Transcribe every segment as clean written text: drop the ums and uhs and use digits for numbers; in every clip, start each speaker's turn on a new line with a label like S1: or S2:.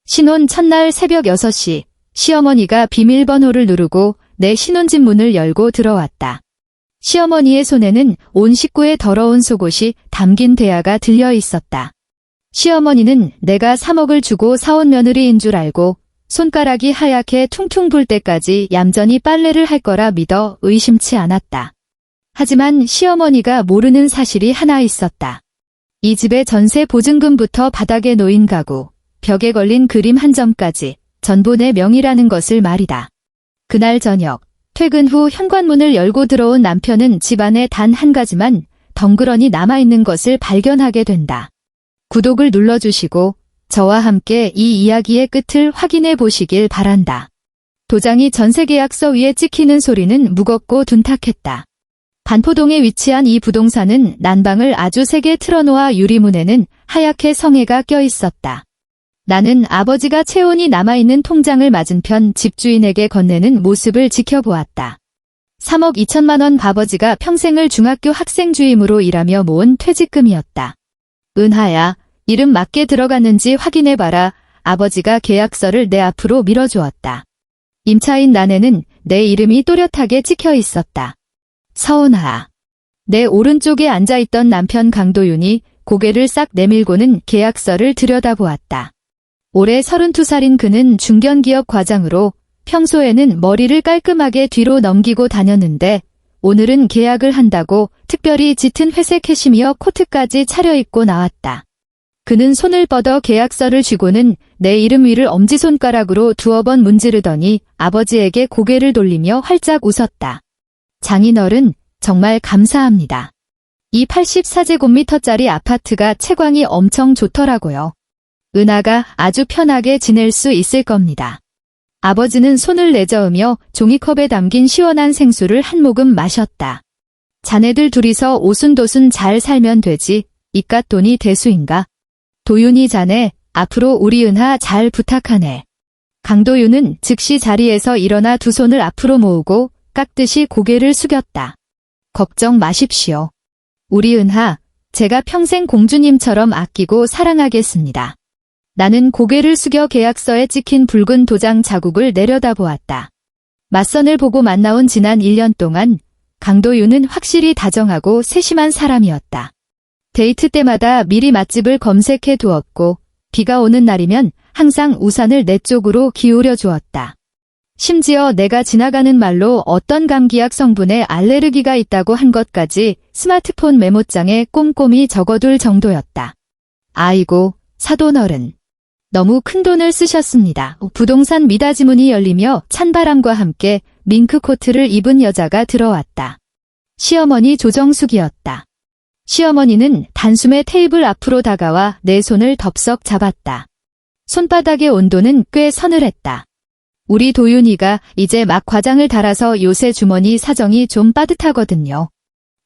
S1: 신혼 첫날 새벽 6시, 시어머니가 비밀번호를 누르고 내 신혼집 문을 열고 들어왔다. 시어머니의 손에는 온 식구의 더러운 속옷이 담긴 대야가 들려 있었다. 시어머니는 내가 3억을 주고 사온 며느리인 줄 알고 손가락이 하얗게 퉁퉁 불 때까지 얌전히 빨래를 할 거라 믿어 의심치 않았다. 하지만 시어머니가 모르는 사실이 하나 있었다. 이 집의 전세 보증금부터 바닥에 놓인 가구, 벽에 걸린 그림 한 점까지 전부 내 명의라는 것을 말이다. 그날 저녁, 퇴근 후 현관문을 열고 들어온 남편은 집안에 단 한 가지만 덩그러니 남아있는 것을 발견하게 된다. 구독을 눌러주시고 저와 함께 이 이야기의 끝을 확인해 보시길 바란다. 도장이 전세계약서 위에 찍히는 소리는 무겁고 둔탁했다. 반포동에 위치한 이 부동산은 난방을 아주 세게 틀어놓아 유리문에는 하얗게 성에가 껴있었다. 나는 아버지가 체온이 남아있는 통장을 맞은편 집주인에게 건네는 모습을 지켜보았다. 3억 2천만 원 아버지가 평생을 중학교 학생 주임으로 일하며 모은 퇴직금이었다. 은하야, 이름 맞게 들어갔는지 확인해봐라. 아버지가 계약서를 내 앞으로 밀어주었다. 임차인 난에는 내 이름이 또렷하게 찍혀 있었다. 서은하. 내 오른쪽에 앉아있던 남편 강도윤이 고개를 싹 내밀고는 계약서를 들여다보았다. 올해 32살인 그는 중견기업 과장으로 평소에는 머리를 깔끔하게 뒤로 넘기고 다녔는데 오늘은 계약을 한다고 특별히 짙은 회색 캐시미어 코트까지 차려입고 나왔다. 그는 손을 뻗어 계약서를 쥐고는 내 이름 위를 엄지손가락으로 두어 번 문지르더니 아버지에게 고개를 돌리며 활짝 웃었다. 장인어른, 정말 감사합니다. 이 84제곱미터짜리 아파트가 채광이 엄청 좋더라고요. 은하가 아주 편하게 지낼 수 있을 겁니다. 아버지는 손을 내저으며 종이컵에 담긴 시원한 생수를 한 모금 마셨다. 자네들 둘이서 오순도순 잘 살면 되지, 이깟 돈이 대수인가? 도윤이 자네, 앞으로 우리 은하 잘 부탁하네. 강도윤은 즉시 자리에서 일어나 두 손을 앞으로 모으고 깍듯이 고개를 숙였다. 걱정 마십시오. 우리 은하, 제가 평생 공주님처럼 아끼고 사랑하겠습니다. 나는 고개를 숙여 계약서에 찍힌 붉은 도장 자국을 내려다보았다. 맞선을 보고 만나온 지난 1년 동안 강도윤은 확실히 다정하고 세심한 사람이었다. 데이트 때마다 미리 맛집을 검색해 두었고 비가 오는 날이면 항상 우산을 내 쪽으로 기울여 주었다. 심지어 내가 지나가는 말로 어떤 감기약 성분에 알레르기가 있다고 한 것까지 스마트폰 메모장에 꼼꼼히 적어둘 정도였다. 아이고, 사돈어른. 너무 큰 돈을 쓰셨습니다. 부동산 미닫이 문이 열리며 찬바람과 함께 밍크코트를 입은 여자가 들어왔다. 시어머니 조정숙이었다. 시어머니는 단숨에 테이블 앞으로 다가와 내 손을 덥석 잡았다. 손바닥의 온도는 꽤 서늘했다. 우리 도윤이가 이제 막 과장을 달아서 요새 주머니 사정이 좀 빠듯하거든요.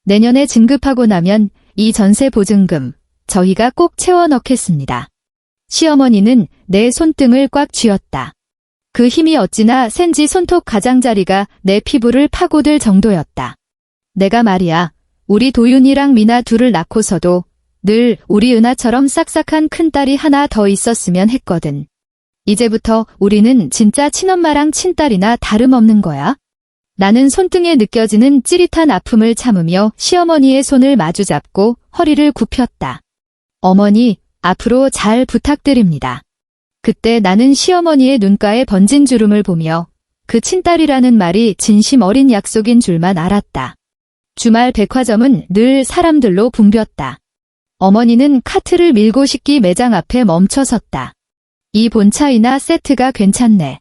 S1: 내년에 진급하고 나면 이 전세 보증금 저희가 꼭 채워 넣겠습니다. 시어머니는 내 손등을 꽉 쥐었다. 그 힘이 어찌나 센지 손톱 가장자리가 내 피부를 파고들 정도였다. 내가 말이야, 우리 도윤이랑 미나 둘을 낳고서도 늘 우리 은하처럼 싹싹한 큰딸이 하나 더 있었으면 했거든. 이제부터 우리는 진짜 친엄마랑 친딸이나 다름없는 거야. 나는 손등에 느껴지는 찌릿한 아픔을 참으며 시어머니의 손을 마주잡고 허리를 굽혔다. 어머니, 앞으로 잘 부탁드립니다. 그때 나는 시어머니의 눈가에 번진 주름을 보며 그 친딸이라는 말이 진심 어린 약속인 줄만 알았다. 주말 백화점은 늘 사람들로 붐볐다. 어머니는 카트를 밀고 식기 매장 앞에 멈춰섰다. 이 본차이나 세트가 괜찮네.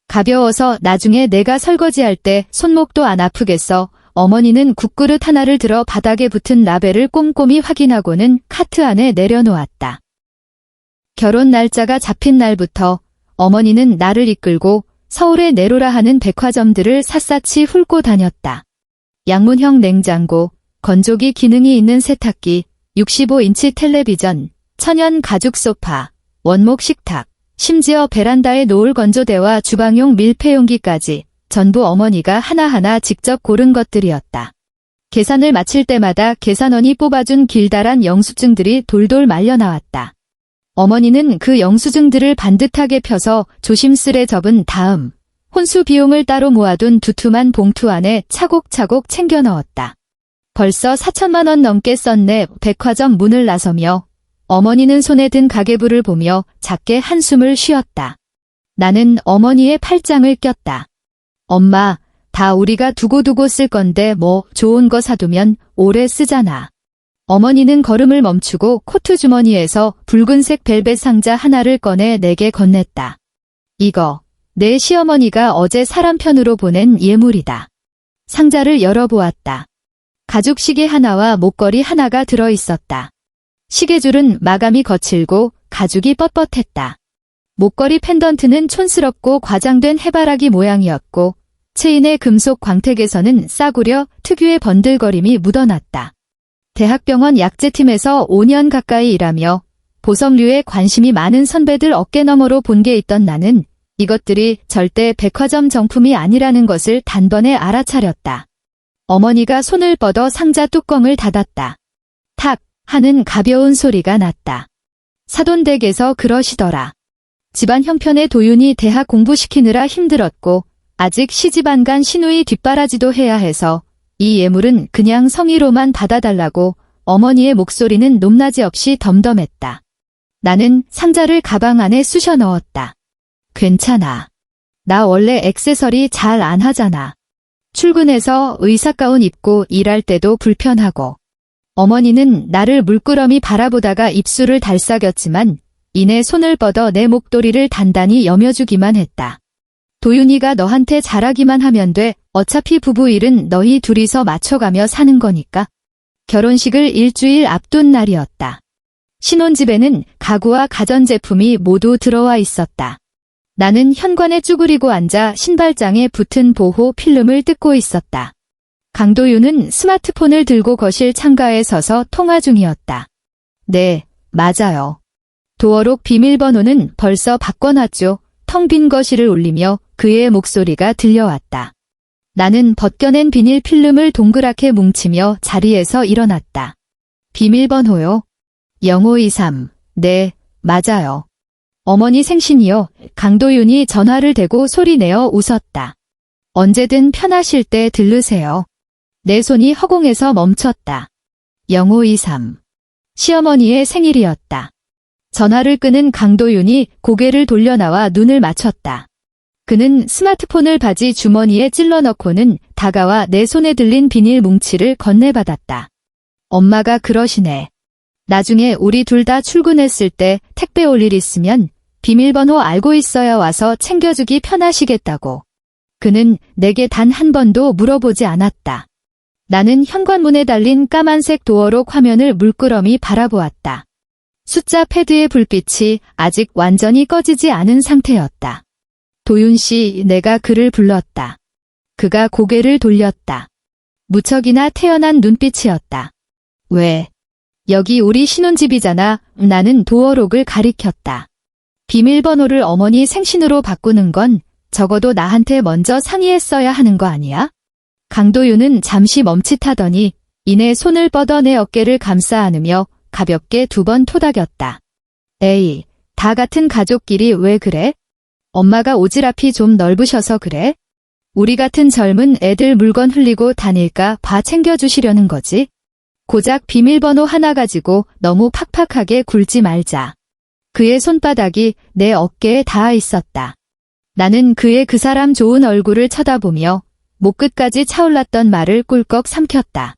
S1: 가벼워서 나중에 내가 설거지할 때 손목도 안 아프겠어. 어머니는 국그릇 하나를 들어 바닥에 붙은 라벨을 꼼꼼히 확인하고는 카트 안에 내려놓았다. 결혼 날짜가 잡힌 날부터 어머니는 나를 이끌고 서울에 내로라 하는 백화점들을 샅샅이 훑고 다녔다. 양문형 냉장고, 건조기 기능이 있는 세탁기, 65인치 텔레비전, 천연 가죽 소파, 원목 식탁, 심지어 베란다에 놓을 건조대와 주방용 밀폐용기까지 전부 어머니가 하나하나 직접 고른 것들이었다. 계산을 마칠 때마다 계산원이 뽑아준 길다란 영수증들이 돌돌 말려 나왔다. 어머니는 그 영수증들을 반듯하게 펴서 조심스레 접은 다음 혼수 비용을 따로 모아둔 두툼한 봉투 안에 차곡차곡 챙겨 넣었다. 벌써 4천만 원 넘게 썼네. 백화점 문을 나서며 어머니는 손에 든 가계부를 보며 작게 한숨을 쉬었다. 나는 어머니의 팔짱을 꼈다. 엄마, 다 우리가 두고두고 쓸 건데 뭐 좋은 거 사두면 오래 쓰잖아. 어머니는 걸음을 멈추고 코트 주머니에서 붉은색 벨벳 상자 하나를 꺼내 내게 건넸다. 이거 내 시어머니가 어제 사람 편으로 보낸 예물이다. 상자를 열어보았다. 가죽 시계 하나와 목걸이 하나가 들어있었다. 시계줄은 마감이 거칠고 가죽이 뻣뻣했다. 목걸이 펜던트는 촌스럽고 과장된 해바라기 모양이었고 체인의 금속 광택에서는 싸구려 특유의 번들거림이 묻어났다. 대학병원 약제팀에서 5년 가까이 일하며 보석류에 관심이 많은 선배들 어깨너머로 본 게 있던 나는 이것들이 절대 백화점 정품이 아니라는 것을 단번에 알아차렸다. 어머니가 손을 뻗어 상자 뚜껑을 닫았다. 탁 하는 가벼운 소리가 났다. 사돈댁에서 그러시더라. 집안 형편의 도윤이 대학 공부시키느라 힘들었고 아직 시집 안 간 시누이 뒷바라지도 해야 해서 이 예물은 그냥 성의로만 받아달라고. 어머니의 목소리는 높낮이 없이 덤덤했다. 나는 상자를 가방 안에 쑤셔 넣었다. 괜찮아. 나 원래 액세서리 잘 안 하잖아. 출근해서 의사가운 입고 일할 때도 불편하고. 어머니는 나를 물끄러미 바라보다가 입술을 달싹였지만 이내 손을 뻗어 내 목도리를 단단히 여며주기만 했다. 도윤이가 너한테 잘하기만 하면 돼. 어차피 부부 일은 너희 둘이서 맞춰가며 사는 거니까. 결혼식을 일주일 앞둔 날이었다. 신혼집에는 가구와 가전제품이 모두 들어와 있었다. 나는 현관에 쭈그리고 앉아 신발장에 붙은 보호 필름을 뜯고 있었다. 강도윤은 스마트폰을 들고 거실 창가에 서서 통화 중이었다. 네, 맞아요. 도어록 비밀번호는 벌써 바꿔놨죠. 텅 빈 거실을 울리며 그의 목소리가 들려왔다. 나는 벗겨낸 비닐 필름을 동그랗게 뭉치며 자리에서 일어났다. 비밀번호요? 0523. 네, 맞아요. 어머니 생신이요. 강도윤이 전화를 대고 소리내어 웃었다. 언제든 편하실 때 들르세요. 내 손이 허공에서 멈췄다. 0523. 시어머니의 생일이었다. 전화를 끄는 강도윤이 고개를 돌려 나와 눈을 맞췄다. 그는 스마트폰을 바지 주머니에 찔러 넣고는 다가와 내 손에 들린 비닐 뭉치를 건네받았다. 엄마가 그러시네. 나중에 우리 둘 다 출근했을 때 택배 올 일 있으면 비밀번호 알고 있어야 와서 챙겨주기 편하시겠다고. 그는 내게 단 한 번도 물어보지 않았다. 나는 현관문에 달린 까만색 도어록 화면을 물끄러미 바라보았다. 숫자 패드의 불빛이 아직 완전히 꺼지지 않은 상태였다. 도윤 씨, 내가 그를 불렀다. 그가 고개를 돌렸다. 무척이나 태연한 눈빛이었다. 왜? 여기 우리 신혼집이잖아. 나는 도어록을 가리켰다. 비밀번호를 어머니 생신으로 바꾸는 건 적어도 나한테 먼저 상의했어야 하는 거 아니야? 강도윤은 잠시 멈칫하더니 이내 손을 뻗어 내 어깨를 감싸 안으며 가볍게 2번 토닥였다. 에이, 다 같은 가족끼리 왜 그래? 엄마가 오지랖이 좀 넓으셔서 그래? 우리 같은 젊은 애들 물건 흘리고 다닐까 봐 챙겨주시려는 거지? 고작 비밀번호 하나 가지고 너무 팍팍하게 굴지 말자. 그의 손바닥이 내 어깨에 닿아 있었다. 나는 그의 그 사람 좋은 얼굴을 쳐다보며 목끝까지 차올랐던 말을 꿀꺽 삼켰다.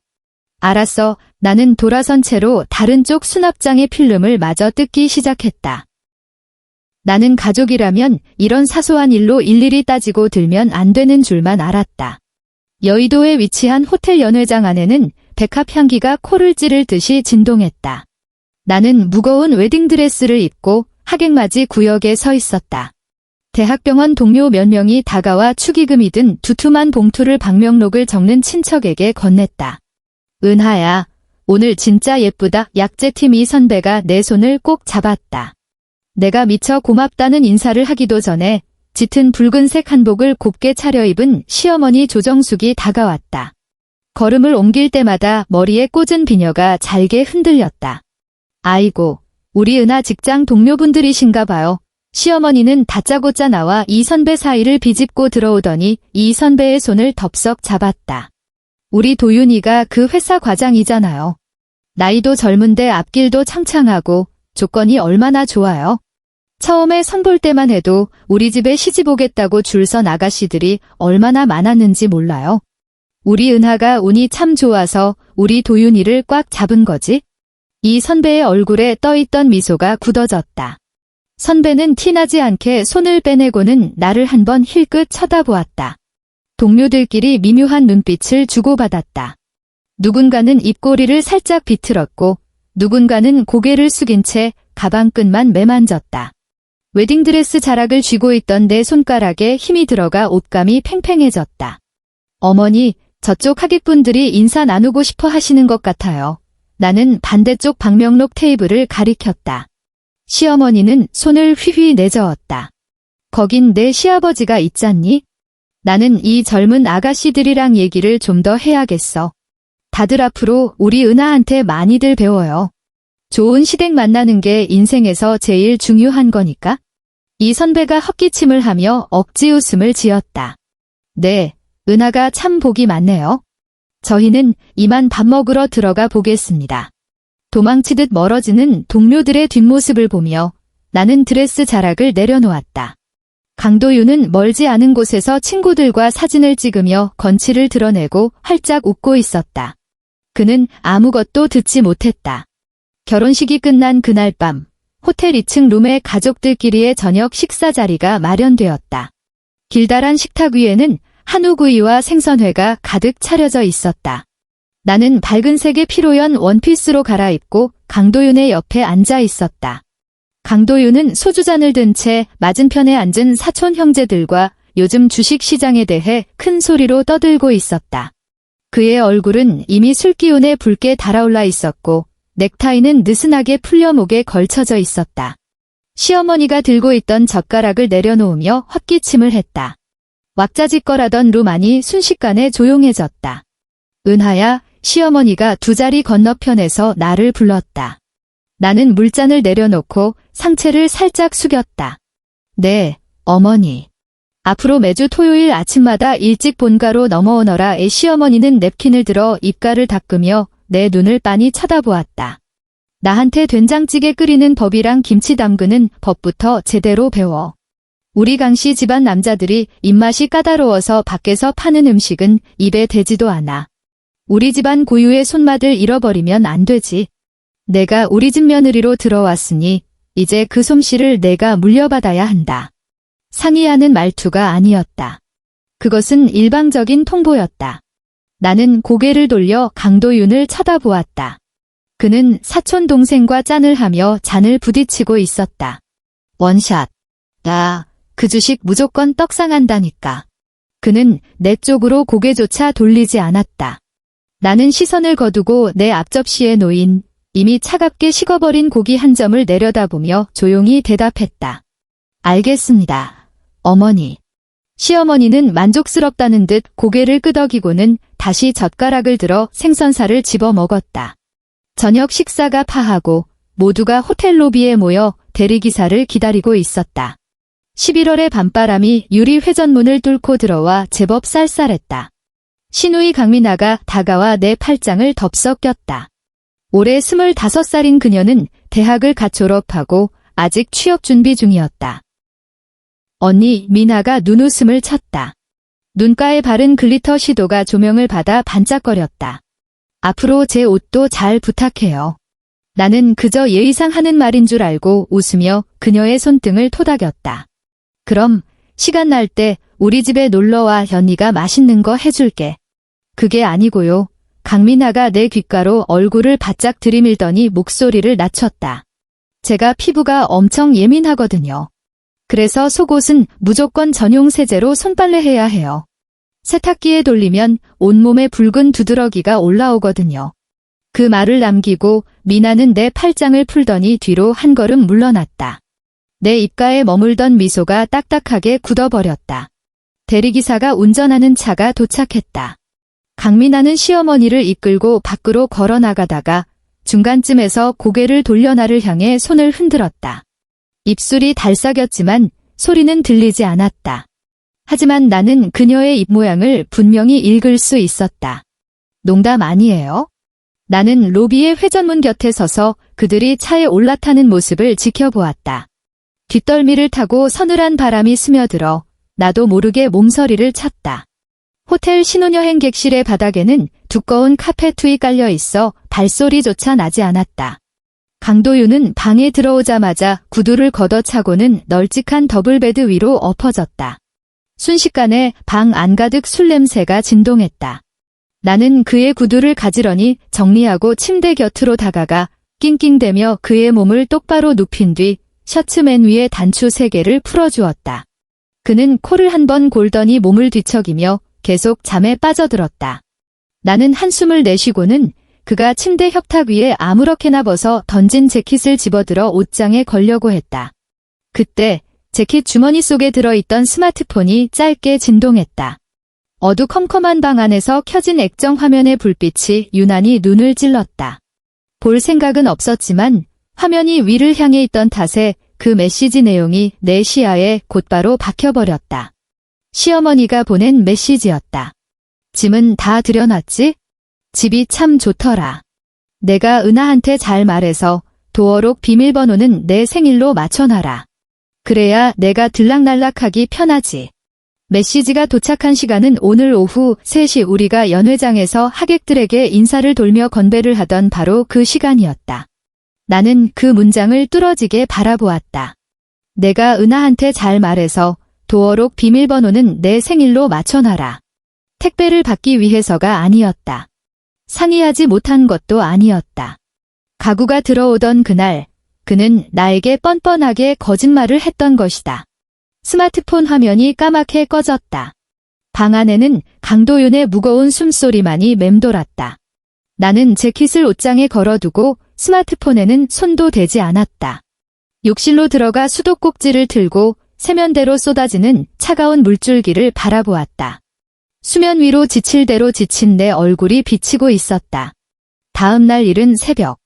S1: 알았어. 나는 돌아선 채로 다른 쪽 수납장의 필름을 마저 뜯기 시작했다. 나는 가족이라면 이런 사소한 일로 일일이 따지고 들면 안 되는 줄만 알았다. 여의도에 위치한 호텔 연회장 안에는 백합 향기가 코를 찌를 듯이 진동했다. 나는 무거운 웨딩드레스를 입고 하객맞이 구역에 서 있었다. 대학병원 동료 몇 명이 다가와 축의금이 든 두툼한 봉투를 방명록을 적는 친척에게 건넸다. 은하야, 오늘 진짜 예쁘다. 약제팀 이 선배가 내 손을 꼭 잡았다. 내가 미처 고맙다는 인사를 하기도 전에 짙은 붉은색 한복을 곱게 차려입은 시어머니 조정숙이 다가왔다. 걸음을 옮길 때마다 머리에 꽂은 비녀가 잘게 흔들렸다. 아이고, 우리 은하 직장 동료분들이신가 봐요. 시어머니는 다짜고짜 나와 이 선배 사이를 비집고 들어오더니 이 선배의 손을 덥석 잡았다. 우리 도윤이가 그 회사 과장이잖아요. 나이도 젊은데 앞길도 창창하고 조건이 얼마나 좋아요. 처음에 선볼 때만 해도 우리 집에 시집 오겠다고 줄 선 아가씨들이 얼마나 많았는지 몰라요. 우리 은하가 운이 참 좋아서 우리 도윤이를 꽉 잡은 거지. 이 선배의 얼굴에 떠있던 미소가 굳어졌다. 선배는 티나지 않게 손을 빼내고는 나를 한번 힐끗 쳐다보았다. 동료들끼리 미묘한 눈빛을 주고받았다. 누군가는 입꼬리를 살짝 비틀었고 누군가는 고개를 숙인 채 가방끈만 매만졌다. 웨딩드레스 자락을 쥐고 있던 내 손가락에 힘이 들어가 옷감이 팽팽해졌다. 어머니, 저쪽 하객분들이 인사 나누고 싶어 하시는 것 같아요. 나는 반대쪽 방명록 테이블을 가리켰다. 시어머니는 손을 휘휘 내저었다. 거긴 내 시아버지가 있잖니? 나는 이 젊은 아가씨들이랑 얘기를 좀 더 해야겠어. 다들 앞으로 우리 은하한테 많이들 배워요. 좋은 시댁 만나는 게 인생에서 제일 중요한 거니까. 이 선배가 헛기침을 하며 억지 웃음을 지었다. 네, 은하가 참 복이 많네요. 저희는 이만 밥 먹으러 들어가 보겠습니다. 도망치듯 멀어지는 동료들의 뒷모습을 보며 나는 드레스 자락을 내려놓았다. 강도윤은 멀지 않은 곳에서 친구들과 사진을 찍으며 건치를 드러내고 활짝 웃고 있었다. 그는 아무것도 듣지 못했다. 결혼식이 끝난 그날 밤, 호텔 2층 룸에 가족들끼리의 저녁 식사 자리가 마련되었다. 길다란 식탁 위에는 한우구이와 생선회가 가득 차려져 있었다. 나는 밝은 색의 피로연 원피스로 갈아입고 강도윤의 옆에 앉아 있었다. 강도윤은 소주잔을 든 채 맞은편에 앉은 사촌 형제들과 요즘 주식시장에 대해 큰 소리로 떠들고 있었다. 그의 얼굴은 이미 술기운에 붉게 달아올라 있었고 넥타이는 느슨하게 풀려 목에 걸쳐져 있었다. 시어머니가 들고 있던 젓가락을 내려놓으며 헛기침을 했다. 왁자지껄하던 룸 안이 순식간에 조용해졌다. 은하야, 시어머니가 두 자리 건너편에서 나를 불렀다. 나는 물잔을 내려놓고 상체를 살짝 숙였다. 네, 어머니. 앞으로 매주 토요일 아침마다 일찍 본가로 넘어오너라의 시어머니는 냅킨을 들어 입가를 닦으며 내 눈을 빤히 쳐다보았다. 나한테 된장찌개 끓이는 법이랑 김치 담그는 법부터 제대로 배워. 우리 강씨 집안 남자들이 입맛이 까다로워서 밖에서 파는 음식은 입에 대지도 않아. 우리 집안 고유의 손맛을 잃어버리면 안 되지. 내가 우리 집 며느리로 들어왔으니 이제 그 솜씨를 내가 물려받아야 한다. 상의하는 말투가 아니었다. 그것은 일방적인 통보였다. 나는 고개를 돌려 강도윤을 쳐다보았다. 그는 사촌 동생과 짠을 하며 잔을 부딪히고 있었다. 원샷. 야, 그 주식 무조건 떡상한다니까. 그는 내 쪽으로 고개조차 돌리지 않았다. 나는 시선을 거두고 내 앞접시에 놓인 이미 차갑게 식어버린 고기 한 점을 내려다보며 조용히 대답했다. 알겠습니다, 어머니. 시어머니는 만족스럽다는 듯 고개를 끄덕이고는 다시 젓가락을 들어 생선살을 집어 먹었다. 저녁 식사가 파하고 모두가 호텔 로비에 모여 대리기사를 기다리고 있었다. 11월의 밤바람이 유리 회전문을 뚫고 들어와 제법 쌀쌀했다. 시누이 강민아가 다가와 내 팔짱을 덥석 꼈다. 올해 25살인 그녀는 대학을 갓 졸업하고 아직 취업 준비 중이었다. 언니 민아가 눈웃음을 쳤다. 눈가에 바른 글리터 시도가 조명을 받아 반짝거렸다. 앞으로 제 옷도 잘 부탁해요. 나는 그저 예의상 하는 말인 줄 알고 웃으며 그녀의 손등을 토닥였다. 그럼 시간 날 때 우리 집에 놀러와 현이가 맛있는 거 해줄게. 그게 아니고요. 강민아가 내 귓가로 얼굴을 바짝 들이밀더니 목소리를 낮췄다. 제가 피부가 엄청 예민하거든요. 그래서 속옷은 무조건 전용 세제로 손빨래해야 해요. 세탁기에 돌리면 온몸에 붉은 두드러기가 올라오거든요. 그 말을 남기고 미나는 내 팔짱을 풀더니 뒤로 한 걸음 물러났다. 내 입가에 머물던 미소가 딱딱하게 굳어버렸다. 대리기사가 운전하는 차가 도착했다. 강민아는 시어머니를 이끌고 밖으로 걸어 나가다가 중간쯤에서 고개를 돌려 나를 향해 손을 흔들었다. 입술이 달싹였지만 소리는 들리지 않았다. 하지만 나는 그녀의 입모양을 분명히 읽을 수 있었다. 농담 아니에요? 나는 로비의 회전문 곁에 서서 그들이 차에 올라타는 모습을 지켜보았다. 뒷덜미를 타고 서늘한 바람이 스며들어 나도 모르게 몸서리를 쳤다. 호텔 신혼여행 객실의 바닥에는 두꺼운 카페트이 깔려 있어 발소리조차 나지 않았다. 강도윤은 방에 들어오자마자 구두를 걷어차고는 널찍한 더블베드 위로 엎어졌다. 순식간에 방 안가득 술 냄새가 진동했다. 나는 그의 구두를 가지런히 정리하고 침대 곁으로 다가가 낑낑대며 그의 몸을 똑바로 눕힌 뒤 셔츠맨 위에 단추 3개를 풀어주었다. 그는 코를 한 번 골더니 몸을 뒤척이며 계속 잠에 빠져들었다. 나는 한숨을 내쉬고는 그가 침대 협탁 위에 아무렇게나 벗어 던진 재킷을 집어들어 옷장에 걸려고 했다. 그때 재킷 주머니 속에 들어있던 스마트폰이 짧게 진동했다. 어두컴컴한 방 안에서 켜진 액정 화면의 불빛이 유난히 눈을 찔렀다. 볼 생각은 없었지만 화면이 위를 향해 있던 탓에 그 메시지 내용이 내 시야에 곧바로 박혀버렸다. 시어머니가 보낸 메시지였다. 짐은 다 들여놨지? 집이 참 좋더라. 내가 은하한테 잘 말해서 도어록 비밀번호는 내 생일로 맞춰놔라. 그래야 내가 들락날락하기 편하지. 메시지가 도착한 시간은 오늘 오후 3시 우리가 연회장에서 하객들에게 인사를 돌며 건배를 하던 바로 그 시간이었다. 나는 그 문장을 뚫어지게 바라보았다. 내가 은하한테 잘 말해서 도어록 비밀번호는 내 생일로 맞춰놔라. 택배를 받기 위해서가 아니었다. 상의하지 못한 것도 아니었다. 가구가 들어오던 그날, 그는 나에게 뻔뻔하게 거짓말을 했던 것이다. 스마트폰 화면이 까맣게 꺼졌다. 방 안에는 강도윤의 무거운 숨소리만이 맴돌았다. 나는 재킷을 옷장에 걸어두고 스마트폰에는 손도 대지 않았다. 욕실로 들어가 수도꼭지를 틀고 세면대로 쏟아지는 차가운 물줄기를 바라보았다. 수면 위로 지칠 대로 지친 내 얼굴이 비치고 있었다. 다음 날 이른 새벽.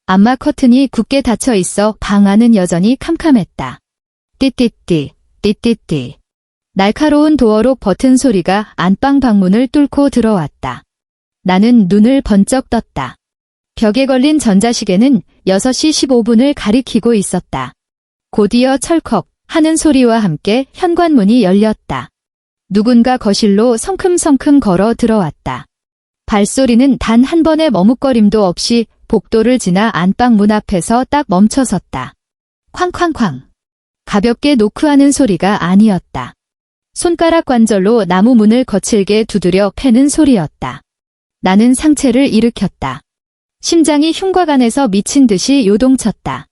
S1: 안마 커튼이 굳게 닫혀 있어 방 안은 여전히 캄캄했다. 띠띠띠, 띠띠띠. 날카로운 도어록 버튼 소리가 안방 방문을 뚫고 들어왔다. 나는 눈을 번쩍 떴다. 벽에 걸린 전자시계는 6시 15분을 가리키고 있었다. 곧이어 철컥 하는 소리와 함께 현관문이 열렸다. 누군가 거실로 성큼성큼 걸어 들어왔다. 발소리는 단 한 번의 머뭇거림도 없이 복도를 지나 안방 문 앞에서 딱 멈춰섰다. 쾅쾅쾅. 가볍게 노크하는 소리가 아니었다. 손가락 관절로 나무 문을 거칠게 두드려 패는 소리였다. 나는 상체를 일으켰다. 심장이 흉곽안에서 미친 듯이 요동쳤다.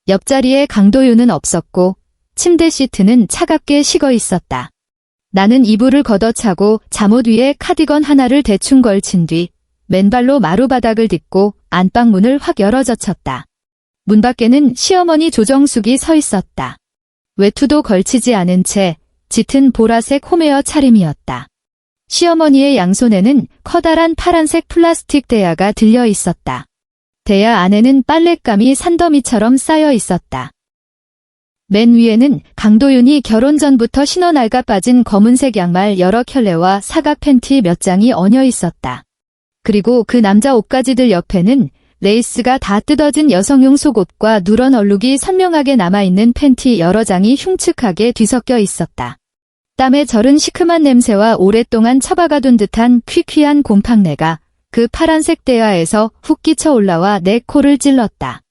S1: 옆자리에 강도윤은 없었고 침대 시트는 차갑게 식어 있었다. 나는 이불을 걷어차고 잠옷 위에 카디건 하나를 대충 걸친 뒤 맨발로 마루바닥을 딛고 안방 문을 확 열어젖혔다. 문 밖에는 시어머니 조정숙이 서 있었다. 외투도 걸치지 않은 채 짙은 보라색 홈웨어 차림이었다. 시어머니의 양손에는 커다란 파란색 플라스틱 대야가 들려 있었다. 대야 안에는 빨랫감이 산더미처럼 쌓여 있었다. 맨 위에는 강도윤이 결혼 전부터 신어 낡아 빠진 검은색 양말 여러 켤레와 사각 팬티 몇 장이 얹어 있었다. 그리고 그 남자 옷가지들 옆에는 레이스가 다 뜯어진 여성용 속옷과 누런 얼룩이 선명하게 남아있는 팬티 여러 장이 흉측하게 뒤섞여 있었다. 땀에 절은 시큼한 냄새와 오랫동안 처박아둔 듯한 퀴퀴한 곰팡내가 그 파란색 대야에서 훅 끼쳐 올라와 내 코를 찔렀다.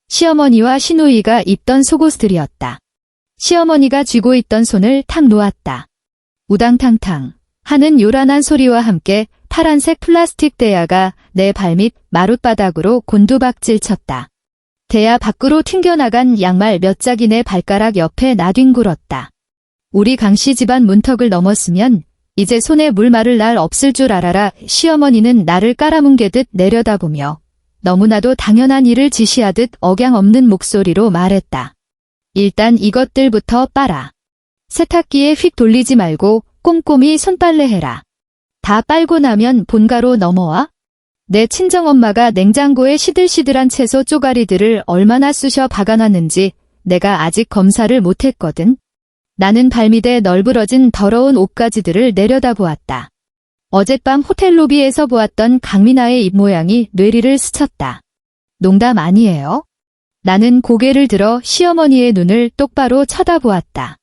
S1: 시어머니와 시누이가 입던 속옷들이었다. 시어머니가 쥐고 있던 손을 탁 놓았다. 우당탕탕 하는 요란한 소리와 함께 파란색 플라스틱 대야가 내 발밑 마룻바닥으로 곤두박질 쳤다. 대야 밖으로 튕겨나간 양말 몇 짝이 내 발가락 옆에 나뒹굴었다. 우리 강씨 집안 문턱을 넘었으면 이제 손에 물 마를 날 없을 줄 알아라. 시어머니는 나를 깔아뭉개듯 내려다보며 너무나도 당연한 일을 지시하듯 억양 없는 목소리로 말했다. 일단 이것들부터 빨아. 세탁기에 휙 돌리지 말고 꼼꼼히 손빨래 해라. 다 빨고 나면 본가로 넘어와. 내 친정엄마가 냉장고에 시들시들한 채소 쪼가리들을 얼마나 쑤셔 박아놨는지 내가 아직 검사를 못했거든. 나는 발밑에 널브러진 더러운 옷가지들을 내려다보았다. 어젯밤 호텔 로비에서 보았던 강민아의 입모양이 뇌리를 스쳤다. 농담 아니에요? 나는 고개를 들어 시어머니의 눈을 똑바로 쳐다보았다.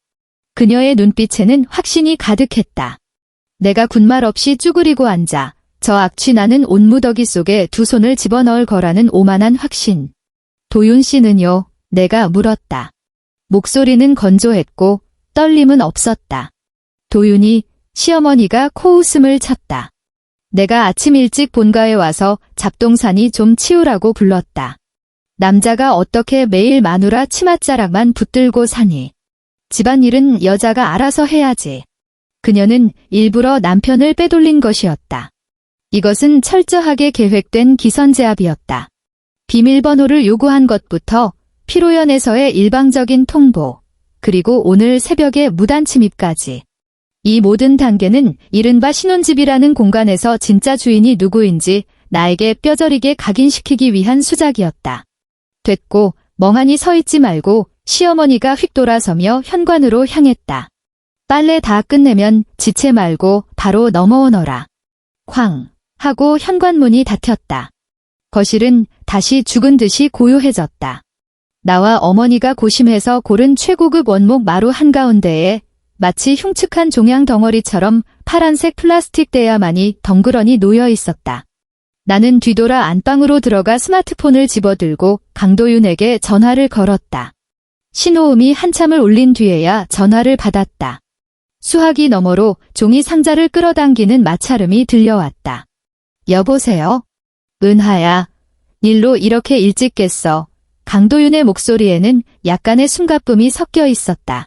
S1: 그녀의 눈빛에는 확신이 가득했다. 내가 군말 없이 쭈그리고 앉아 저 악취 나는 옷무더기 속에 두 손을 집어넣을 거라는 오만한 확신. 도윤 씨는요? 내가 물었다. 목소리는 건조했고 떨림은 없었다. 도윤이 시어머니가 코웃음을 쳤다. 내가 아침 일찍 본가에 와서 잡동사니 좀 치우라고 불렀다. 남자가 어떻게 매일 마누라 치맛자락만 붙들고 사니. 집안일은 여자가 알아서 해야지. 그녀는 일부러 남편을 빼돌린 것이었다. 이것은 철저하게 계획된 기선제압이었다. 비밀번호를 요구한 것부터 피로연에서의 일방적인 통보, 그리고 오늘 새벽의 무단 침입까지. 이 모든 단계는 이른바 신혼집이라는 공간에서 진짜 주인이 누구인지 나에게 뼈저리게 각인시키기 위한 수작이었다. 됐고, 멍하니 서 있지 말고 시어머니가 휙 돌아서며 현관으로 향했다. 빨래 다 끝내면 지체 말고 바로 넘어오너라. 쾅 하고 현관문이 닫혔다. 거실은 다시 죽은 듯이 고요해졌다. 나와 어머니가 고심해서 고른 최고급 원목 마루 한가운데에 마치 흉측한 종양 덩어리처럼 파란색 플라스틱 대야만이 덩그러니 놓여 있었다. 나는 뒤돌아 안방으로 들어가 스마트폰을 집어들고 강도윤에게 전화를 걸었다. 신호음이 한참을 울린 뒤에야 전화를 받았다. 수화기 너머로 종이 상자를 끌어당기는 마찰음이 들려왔다. 여보세요? 은하야. 일로 이렇게 일찍 깼어. 강도윤의 목소리에는 약간의 숨가쁨이 섞여 있었다.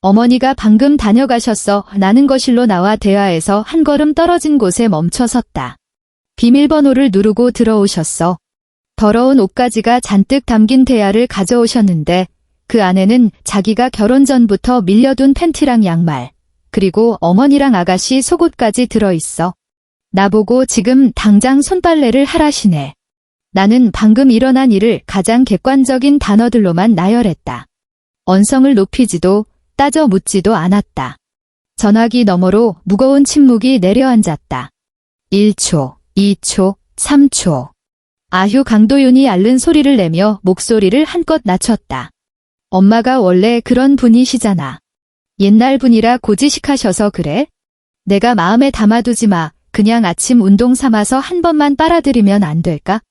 S1: 어머니가 방금 다녀가셨어. 나는 거실로 나와 대화에서 한 걸음 떨어진 곳에 멈춰 섰다. 비밀번호를 누르고 들어오셨어. 더러운 옷가지가 잔뜩 담긴 대야를 가져오셨는데 그 안에는 자기가 결혼 전부터 밀려둔 팬티랑 양말, 그리고 어머니랑 아가씨 속옷까지 들어있어. 나보고 지금 당장 손빨래를 하라시네. 나는 방금 일어난 일을 가장 객관적인 단어들로만 나열했다. 언성을 높이지도 따져 묻지도 않았다. 전화기 너머로 무거운 침묵이 내려앉았다. 1초, 2초, 3초. 아휴 강도윤이 앓는 소리를 내며 목소리를 한껏 낮췄다. 엄마가 원래 그런 분이시잖아. 옛날 분이라 고지식하셔서 그래? 내가 마음에 담아두지 마. 그냥 아침 운동 삼아서 한 번만 빨아들이면 안 될까?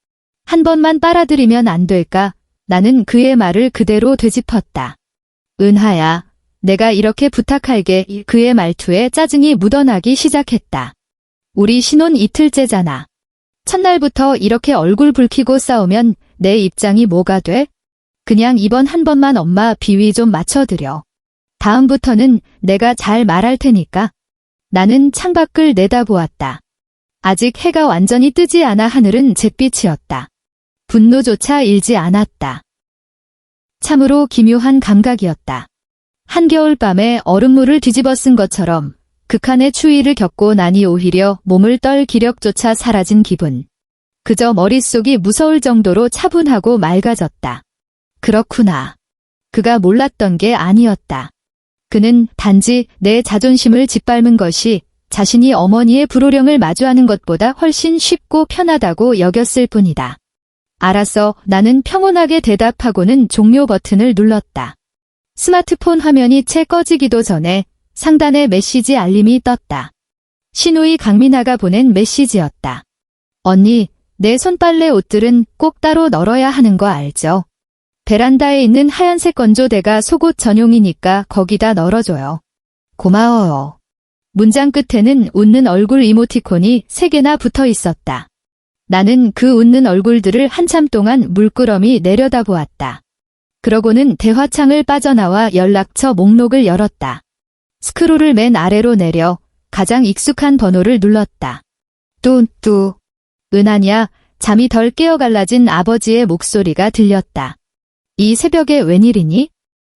S1: 한 번만 빨아들이면 안 될까? 나는 그의 말을 그대로 되짚었다. 은하야, 내가 이렇게 부탁할게. 그의 말투에 짜증이 묻어나기 시작했다. 우리 신혼 이틀째잖아. 첫날부터 이렇게 얼굴 붉히고 싸우면 내 입장이 뭐가 돼? 그냥 이번 한 번만 엄마 비위 좀 맞춰드려. 다음부터는 내가 잘 말할 테니까. 나는 창밖을 내다보았다. 아직 해가 완전히 뜨지 않아 하늘은 잿빛이었다. 분노조차 일지 않았다. 참으로 기묘한 감각이었다. 한겨울 밤에 얼음물을 뒤집어 쓴 것처럼 극한의 추위를 겪고 나니 오히려 몸을 떨 기력조차 사라진 기분. 그저 머릿속이 무서울 정도로 차분하고 맑아졌다. 그렇구나. 그가 몰랐던 게 아니었다. 그는 단지 내 자존심을 짓밟은 것이 자신이 어머니의 불호령을 마주하는 것보다 훨씬 쉽고 편하다고 여겼을 뿐이다. 알았어. 나는 평온하게 대답하고는 종료 버튼을 눌렀다. 스마트폰 화면이 채 꺼지기도 전에 상단에 메시지 알림이 떴다. 신우이 강민아가 보낸 메시지였다. 언니, 내 손빨래 옷들은 꼭 따로 널어야 하는 거 알죠? 베란다에 있는 하얀색 건조대가 속옷 전용이니까 거기다 널어줘요. 고마워요. 문장 끝에는 웃는 얼굴 이모티콘이 3개나 붙어 있었다. 나는 그 웃는 얼굴들을 한참 동안 물끄러미 내려다보았다. 그러고는 대화창을 빠져나와 연락처 목록을 열었다. 스크롤을 맨 아래로 내려 가장 익숙한 번호를 눌렀다. 뚜뚜. 은하냐? 잠이 덜 깨어 갈라진 아버지의 목소리가 들렸다. 이 새벽에 웬일이니?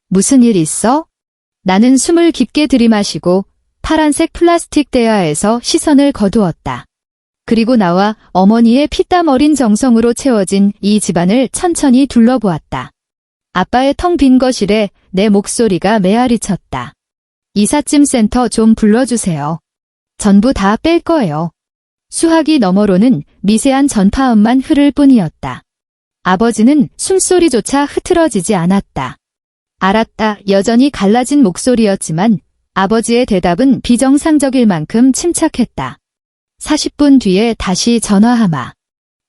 S1: 무슨 일 있어? 나는 숨을 깊게 들이마시고 파란색 플라스틱 대야에서 시선을 거두었다. 그리고 나와 어머니의 피땀 어린 정성으로 채워진 이 집안을 천천히 둘러보았다. 아빠의 텅 빈 거실에 내 목소리가 메아리 쳤다. 이삿짐 센터 좀 불러주세요. 전부 다 뺄 거예요. 수화기 너머로는 미세한 전파음만 흐를 뿐이었다. 아버지는 숨소리조차 흐트러지지 않았다. 알았다. 여전히 갈라진 목소리였지만 아버지의 대답은 비정상적일 만큼 침착했다. 40분 뒤에 다시 전화하마.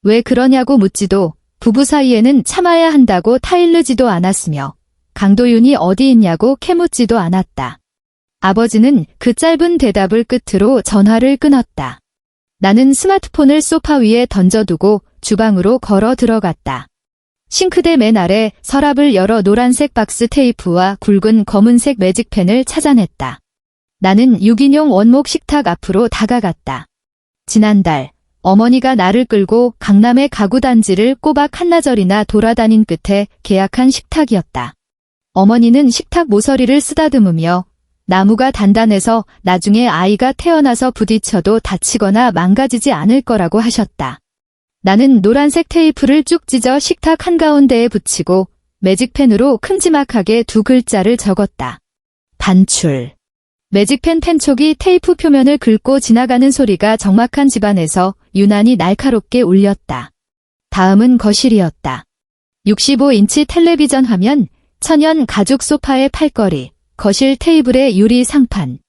S1: 왜 그러냐고 묻지도 부부 사이에는 참아야 한다고 타일르지도 않았으며 강도윤이 어디 있냐고 캐묻지도 않았다. 아버지는 그 짧은 대답을 끝으로 전화를 끊었다. 나는 스마트폰을 소파 위에 던져두고 주방으로 걸어 들어갔다. 싱크대 맨 아래 서랍을 열어 노란색 박스 테이프와 굵은 검은색 매직펜을 찾아냈다. 나는 유기농 원목 식탁 앞으로 다가갔다. 지난달 어머니가 나를 끌고 강남의 가구 단지를 꼬박 한나절이나 돌아다닌 끝에 계약한 식탁이었다. 어머니는 식탁 모서리를 쓰다듬으며 나무가 단단해서 나중에 아이가 태어나서 부딪혀도 다치거나 망가지지 않을 거라고 하셨다. 나는 노란색 테이프를 쭉 찢어 식탁 한가운데에 붙이고 매직펜으로 큼지막하게 두 글자를 적었다. 반출. 매직펜 펜촉이 테이프 표면을 긁고 지나가는 소리가 적막한 집안에서 유난히 날카롭게 울렸다. 다음은 거실이었다. 65인치 텔레비전 화면, 천연 가죽 소파의 팔걸이, 거실 테이블의 유리 상판.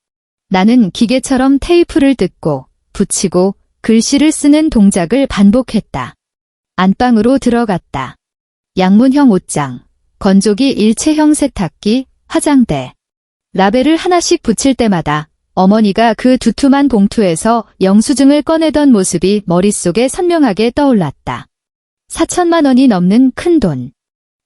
S1: 나는 기계처럼 테이프를 뜯고 붙이고 글씨를 쓰는 동작을 반복했다. 안방으로 들어갔다. 양문형 옷장, 건조기 일체형 세탁기, 화장대. 라벨을 하나씩 붙일 때마다 어머니가 그 두툼한 봉투에서 영수증을 꺼내던 모습이 머릿속에 선명하게 떠올랐다. 4천만 원이 넘는 큰돈.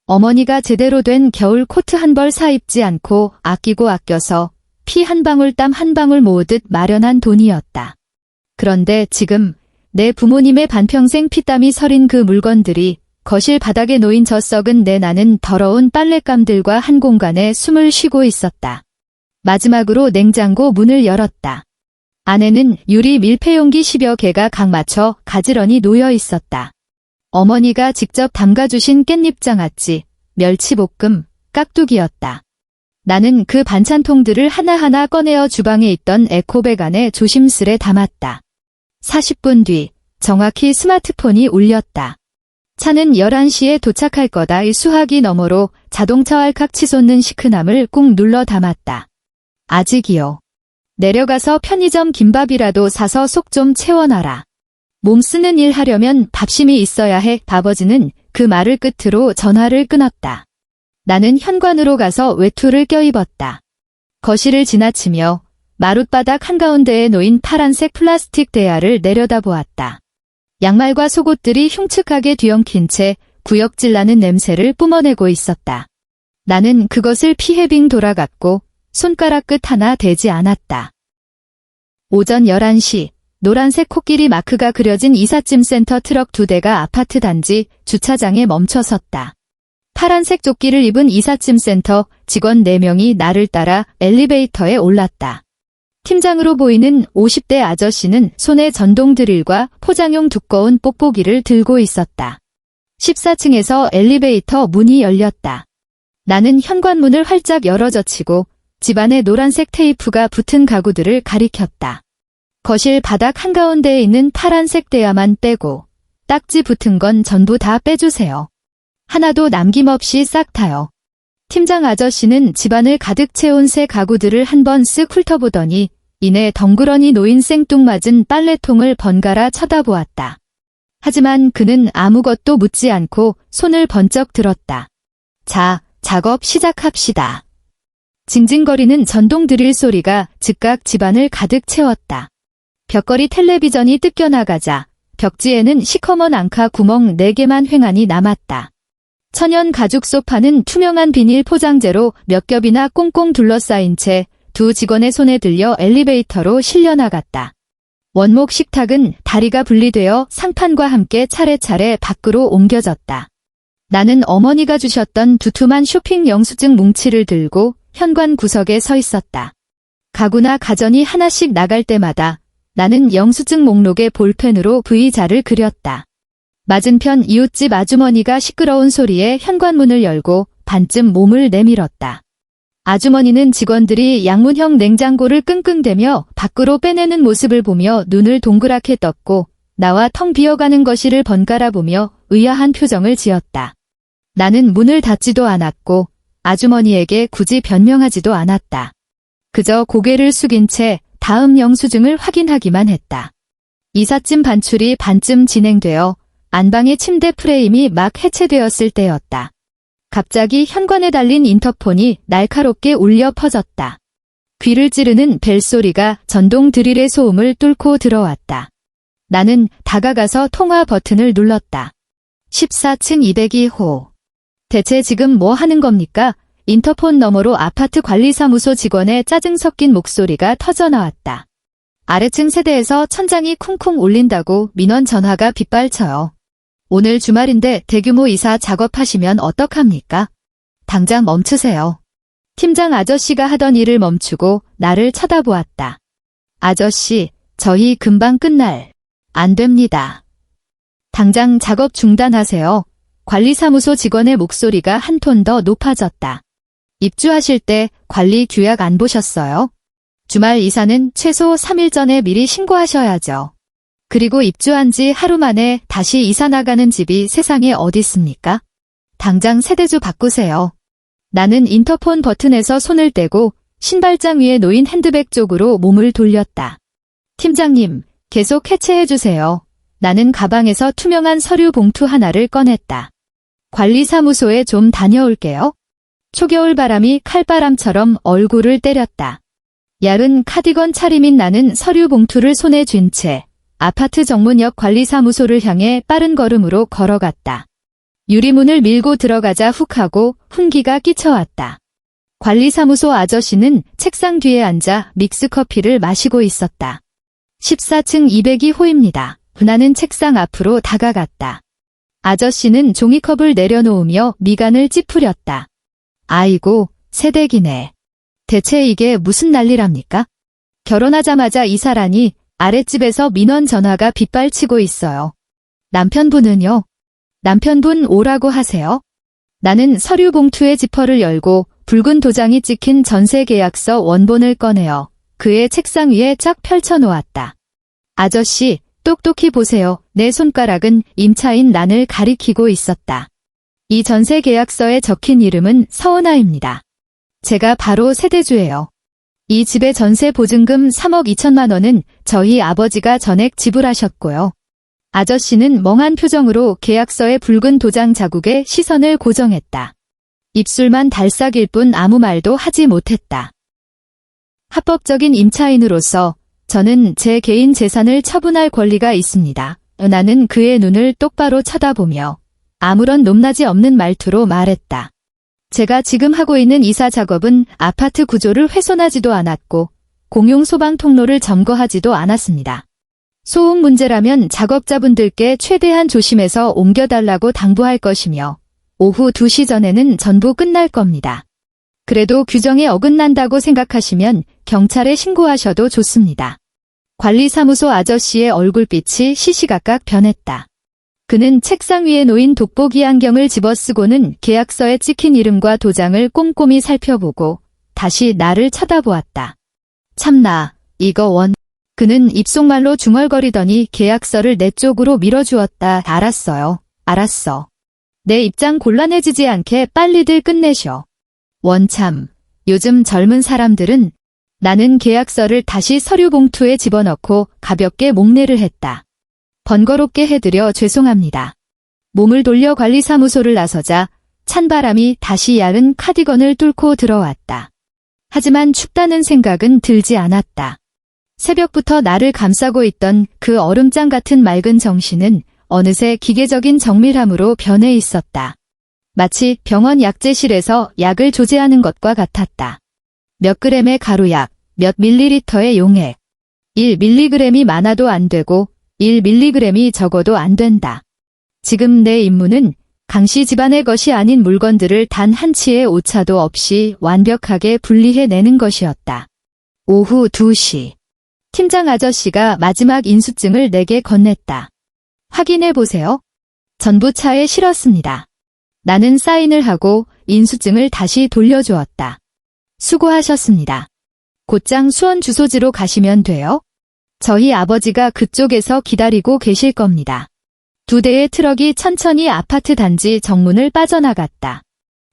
S1: 어머니가 제대로 된 겨울 코트 한 벌 사입지 않고 아끼고 아껴서 피 한 방울 땀 한 방울 모으듯 마련한 돈이었다. 그런데 지금 내 부모님의 반평생 피땀이 서린 그 물건들이 거실 바닥에 놓인 저 썩은 내 나는 더러운 빨랫감들과 한 공간에 숨을 쉬고 있었다. 마지막으로 냉장고 문을 열었다. 안에는 유리 밀폐용기 10여 개가 각 맞춰 가지런히 놓여 있었다. 어머니가 직접 담가주신 깻잎장아찌, 멸치볶음, 깍두기였다. 나는 그 반찬통들을 하나하나 꺼내어 주방에 있던 에코백 안에 조심스레 담았다. 40분 뒤 정확히 스마트폰이 울렸다. 차는 11시에 도착할 거다. 이 수화기 너머로 자동차 왈칵 치솟는 시큰함을 꾹 눌러 담았다. 아직이요. 내려가서 편의점 김밥이라도 사서 속 좀 채워놔라. 몸 쓰는 일 하려면 밥심이 있어야 해. 아버지는 그 말을 끝으로 전화를 끊었다. 나는 현관으로 가서 외투를 껴입었다. 거실을 지나치며 마룻바닥 한가운데에 놓인 파란색 플라스틱 대야를 내려다보았다. 양말과 속옷들이 흉측하게 뒤엉킨 채 구역질 나는 냄새를 뿜어내고 있었다. 나는 그것을 피해 빙 돌아갔고 손가락 끝 하나 대지 않았다. 오전 11시 노란색 코끼리 마크가 그려진 이삿짐 센터 트럭 2대가 아파트 단지 주차장에 멈춰 섰다. 파란색 조끼를 입은 이삿짐 센터 직원 4명이 나를 따라 엘리베이터에 올랐다. 팀장으로 보이는 50대 아저씨는 손에 전동 드릴과 포장용 두꺼운 뽁뽁이를 들고 있었다. 14층에서 엘리베이터 문이 열렸다. 나는 현관문을 활짝 열어젖히고 집안에 노란색 테이프가 붙은 가구들을 가리켰다. 거실 바닥 한가운데에 있는 파란색 대야만 빼고 딱지 붙은 건 전부 다 빼주세요. 하나도 남김없이 싹 다요. 팀장 아저씨는 집안을 가득 채운 새 가구들을 한번 쓱 훑어보더니 이내 덩그러니 놓인 생뚱맞은 빨래통을 번갈아 쳐다보았다. 하지만 그는 아무것도 묻지 않고 손을 번쩍 들었다. 자, 작업 시작합시다. 징징거리는 전동 드릴 소리가 즉각 집안을 가득 채웠다. 벽걸이 텔레비전이 뜯겨나가자 벽지에는 시커먼 앙카 구멍 4개만 휑하니 남았다. 천연 가죽 소파는 투명한 비닐 포장재로 몇 겹이나 꽁꽁 둘러싸인 채 두 직원의 손에 들려 엘리베이터로 실려나갔다. 원목 식탁은 다리가 분리되어 상판과 함께 차례차례 밖으로 옮겨졌다. 나는 어머니가 주셨던 두툼한 쇼핑 영수증 뭉치를 들고 현관 구석에 서 있었다. 가구나 가전이 하나씩 나갈 때마다 나는 영수증 목록에 볼펜으로 V자를 그렸다. 맞은편 이웃집 아주머니가 시끄러운 소리에 현관문을 열고 반쯤 몸을 내밀었다. 아주머니는 직원들이 양문형 냉장고를 끙끙대며 밖으로 빼내는 모습을 보며 눈을 동그랗게 떴고 나와 텅 비어가는 거실을 번갈아 보며 의아한 표정을 지었다. 나는 문을 닫지도 않았고 아주머니에게 굳이 변명하지도 않았다. 그저 고개를 숙인 채 다음 영수증을 확인하기만 했다. 이삿짐 반출이 반쯤 진행되어 안방의 침대 프레임이 막 해체되었을 때였다. 갑자기 현관에 달린 인터폰이 날카롭게 울려 퍼졌다. 귀를 찌르는 벨소리가 전동 드릴의 소음을 뚫고 들어왔다. 나는 다가가서 통화 버튼을 눌렀다. 14층 202호. 대체 지금 뭐 하는 겁니까? 인터폰 너머로 아파트 관리사무소 직원의 짜증 섞인 목소리가 터져나왔다. 아래층 세대에서 천장이 쿵쿵 울린다고 민원 전화가 빗발쳐요. 오늘 주말인데 대규모 이사 작업하시면 어떡합니까? 당장 멈추세요. 팀장 아저씨가 하던 일을 멈추고 나를 쳐다보았다. 아저씨, 저희 금방 끝날. 안 됩니다. 당장 작업 중단하세요. 관리사무소 직원의 목소리가 한 톤 더 높아졌다. 입주하실 때 관리 규약 안 보셨어요? 주말 이사는 최소 3일 전에 미리 신고하셔야죠. 그리고 입주한 지 하루 만에 다시 이사 나가는 집이 세상에 어디 있습니까? 당장 세대주 바꾸세요. 나는 인터폰 버튼에서 손을 떼고 신발장 위에 놓인 핸드백 쪽으로 몸을 돌렸다. 팀장님, 계속 해체해주세요. 나는 가방에서 투명한 서류 봉투 하나를 꺼냈다. 관리사무소에 좀 다녀올게요. 초겨울 바람이 칼바람처럼 얼굴을 때렸다. 얇은 카디건 차림인 나는 서류 봉투를 손에 쥔 채 아파트 정문역 관리사무소를 향해 빠른 걸음으로 걸어갔다. 유리문을 밀고 들어가자 훅 하고 훈기가 끼쳐왔다. 관리사무소 아저씨는 책상 뒤에 앉아 믹스커피를 마시고 있었다. 14층 202호입니다. 나는 책상 앞으로 다가갔다. 아저씨는 종이컵을 내려놓으며 미간을 찌푸렸다. 아이고, 새댁이네. 대체 이게 무슨 난리랍니까? 결혼하자마자 이사라니 아랫집에서 민원 전화가 빗발치고 있어요. 남편분은요? 남편분 오라고 하세요. 나는 서류 봉투의 지퍼를 열고 붉은 도장이 찍힌 전세계약서 원본을 꺼내어 그의 책상 위에 쫙 펼쳐놓았다. 아저씨, 똑똑히 보세요. 내 손가락은 임차인 난을 가리키고 있었다. 이 전세계약서에 적힌 이름은 서은아입니다. 제가 바로 세대주예요. 이 집의 전세 보증금 3억 2천만 원은 저희 아버지가 전액 지불하셨고요. 아저씨는 멍한 표정으로 계약서의 붉은 도장 자국에 시선을 고정했다. 입술만 달싹일 뿐 아무 말도 하지 못했다. 합법적인 임차인으로서 저는 제 개인 재산을 처분할 권리가 있습니다. 나는 그의 눈을 똑바로 쳐다보며 아무런 높낮이 없는 말투로 말했다. 제가 지금 하고 있는 이사 작업은 아파트 구조를 훼손하지도 않았고 공용 소방 통로를 점거하지도 않았습니다. 소음 문제라면 작업자분들께 최대한 조심해서 옮겨달라고 당부할 것이며 오후 2시 전에는 전부 끝날 겁니다. 그래도 규정에 어긋난다고 생각하시면 경찰에 신고하셔도 좋습니다. 관리사무소 아저씨의 얼굴빛이 시시각각 변했다. 그는 책상 위에 놓인 돋보기 안경을 집어쓰고는 계약서에 찍힌 이름과 도장을 꼼꼼히 살펴보고 다시 나를 쳐다보았다. 참나, 이거 그는 입속말로 중얼거리더니 계약서를 내 쪽으로 밀어주었다. 알았어요. 알았어. 내 입장 곤란해지지 않게 빨리들 끝내셔. 원참, 요즘 젊은 사람들은 나는 계약서를 다시 서류 봉투에 집어넣고 가볍게 목례를 했다. 번거롭게 해드려 죄송합니다. 몸을 돌려 관리사무소를 나서자 찬바람이 다시 얇은 카디건을 뚫고 들어왔다. 하지만 춥다는 생각은 들지 않았다. 새벽부터 나를 감싸고 있던 그 얼음장 같은 맑은 정신은 어느새 기계적인 정밀함으로 변해 있었다. 마치 병원 약재실에서 약을 조제하는 것과 같았다. 몇 그램의 가루약, 몇 밀리리터의 용액. 1mg이 많아도 안 되고 1mg이 적어도 안 된다. 지금 내 임무는 강씨 집안의 것이 아닌 물건들을 단 한 치의 오차도 없이 완벽하게 분리해내는 것이었다. 오후 2시. 팀장 아저씨가 마지막 인수증을 내게 건넸다. 확인해 보세요. 전부 차에 실었습니다. 나는 사인을 하고 인수증을 다시 돌려주었다. 수고하셨습니다. 곧장 수원 주소지로 가시면 돼요. 저희 아버지가 그쪽에서 기다리고 계실 겁니다. 2대의 트럭이 천천히 아파트 단지 정문을 빠져나갔다.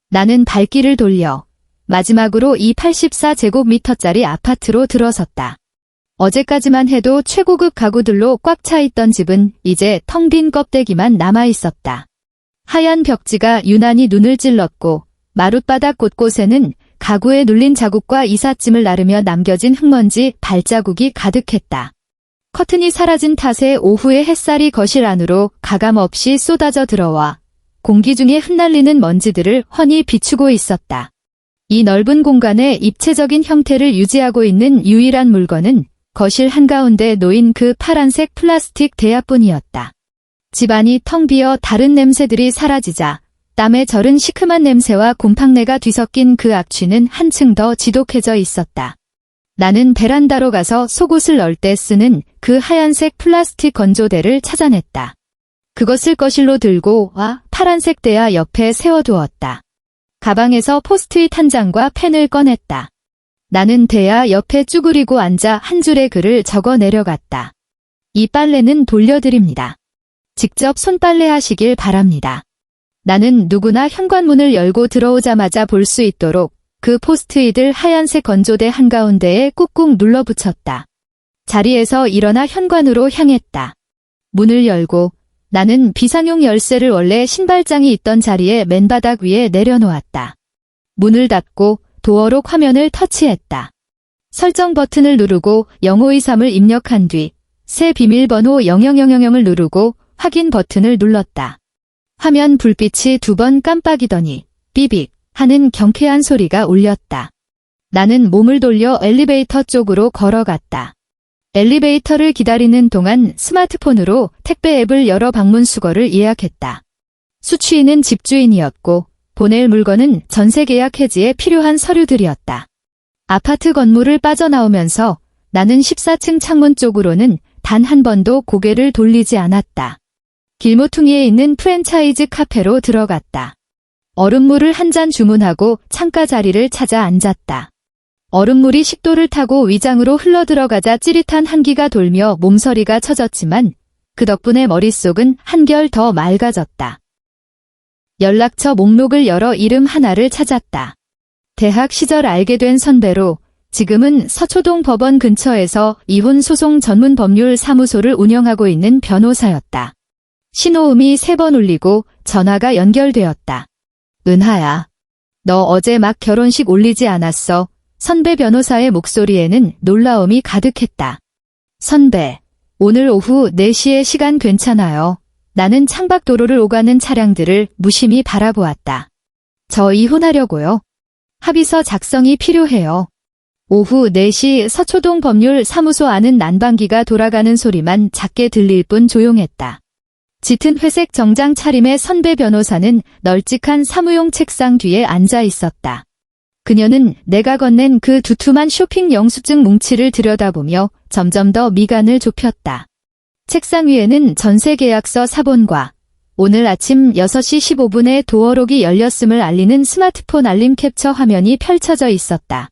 S1: 나는 발길을 돌려 마지막으로 이 84제곱미터짜리 아파트로 들어섰다. 어제까지만 해도 최고급 가구들로 꽉 차 있던 집은 이제 텅 빈 껍데기만 남아 있었다. 하얀 벽지가 유난히 눈을 찔렀고 마룻바닥 곳곳에는 가구에 눌린 자국과 이삿짐을 나르며 남겨진 흙먼지 발자국이 가득했다. 커튼이 사라진 탓에 오후의 햇살이 거실 안으로 가감없이 쏟아져 들어와 공기 중에 흩날리는 먼지들을 훤히 비추고 있었다. 이 넓은 공간의 입체적인 형태를 유지하고 있는 유일한 물건은 거실 한가운데 놓인 그 파란색 플라스틱 대야뿐이었다. 집안이 텅 비어 다른 냄새들이 사라지자 땀에 절은 시큼한 냄새와 곰팡내가 뒤섞인 그 악취는 한층 더 지독해져 있었다. 나는 베란다로 가서 속옷을 넣을 때 쓰는 그 하얀색 플라스틱 건조대를 찾아냈다. 그것을 거실로 들고 와 파란색 대야 옆에 세워두었다. 가방에서 포스트잇 한 장과 펜을 꺼냈다. 나는 대야 옆에 쭈그리고 앉아 한 줄의 글을 적어 내려갔다. 이 빨래는 돌려드립니다. 직접 손빨래 하시길 바랍니다. 나는 누구나 현관문을 열고 들어오자마자 볼 수 있도록 그 포스트잇을 하얀색 건조대 한가운데에 꾹꾹 눌러붙였다. 자리에서 일어나 현관으로 향했다. 문을 열고 나는 비상용 열쇠를 원래 신발장이 있던 자리에 맨바닥 위에 내려놓았다. 문을 닫고 도어록 화면을 터치했다. 설정 버튼을 누르고 0523을 입력한 뒤 새 비밀번호 0000을 누르고 확인 버튼을 눌렀다. 화면 불빛이 2번 깜빡이더니 삐빅 하는 경쾌한 소리가 울렸다. 나는 몸을 돌려 엘리베이터 쪽으로 걸어갔다. 엘리베이터를 기다리는 동안 스마트폰으로 택배 앱을 열어 방문 수거를 예약했다. 수취인은 집주인이었고 보낼 물건은 전세 계약 해지에 필요한 서류들이었다. 아파트 건물을 빠져나오면서 나는 14층 창문 쪽으로는 단 한 번도 고개를 돌리지 않았다. 길모퉁이에 있는 프랜차이즈 카페로 들어갔다. 얼음물을 한 잔 주문하고 창가 자리를 찾아 앉았다. 얼음물이 식도를 타고 위장으로 흘러들어가자 찌릿한 한기가 돌며 몸서리가 처졌지만 그 덕분에 머릿속은 한결 더 맑아졌다. 연락처 목록을 열어 이름 하나를 찾았다. 대학 시절 알게 된 선배로 지금은 서초동 법원 근처에서 이혼 소송 전문 법률 사무소를 운영하고 있는 변호사였다. 신호음이 3번 울리고 전화가 연결되었다. 은하야, 너 어제 막 결혼식 올리지 않았어? 선배 변호사의 목소리에는 놀라움이 가득했다. 선배, 오늘 오후 4시에 시간 괜찮아요? 나는 창밖 도로를 오가는 차량들을 무심히 바라보았다. 저 이혼하려고요. 합의서 작성이 필요해요. 오후 4시 서초동 법률 사무소 안은 난방기가 돌아가는 소리만 작게 들릴 뿐 조용했다. 짙은 회색 정장 차림의 선배 변호사는 널찍한 사무용 책상 뒤에 앉아 있었다. 그녀는 내가 건넨 그 두툼한 쇼핑 영수증 뭉치를 들여다보며 점점 더 미간을 좁혔다. 책상 위에는 전세 계약서 사본과 오늘 아침 6시 15분에 도어록이 열렸음을 알리는 스마트폰 알림 캡처 화면이 펼쳐져 있었다.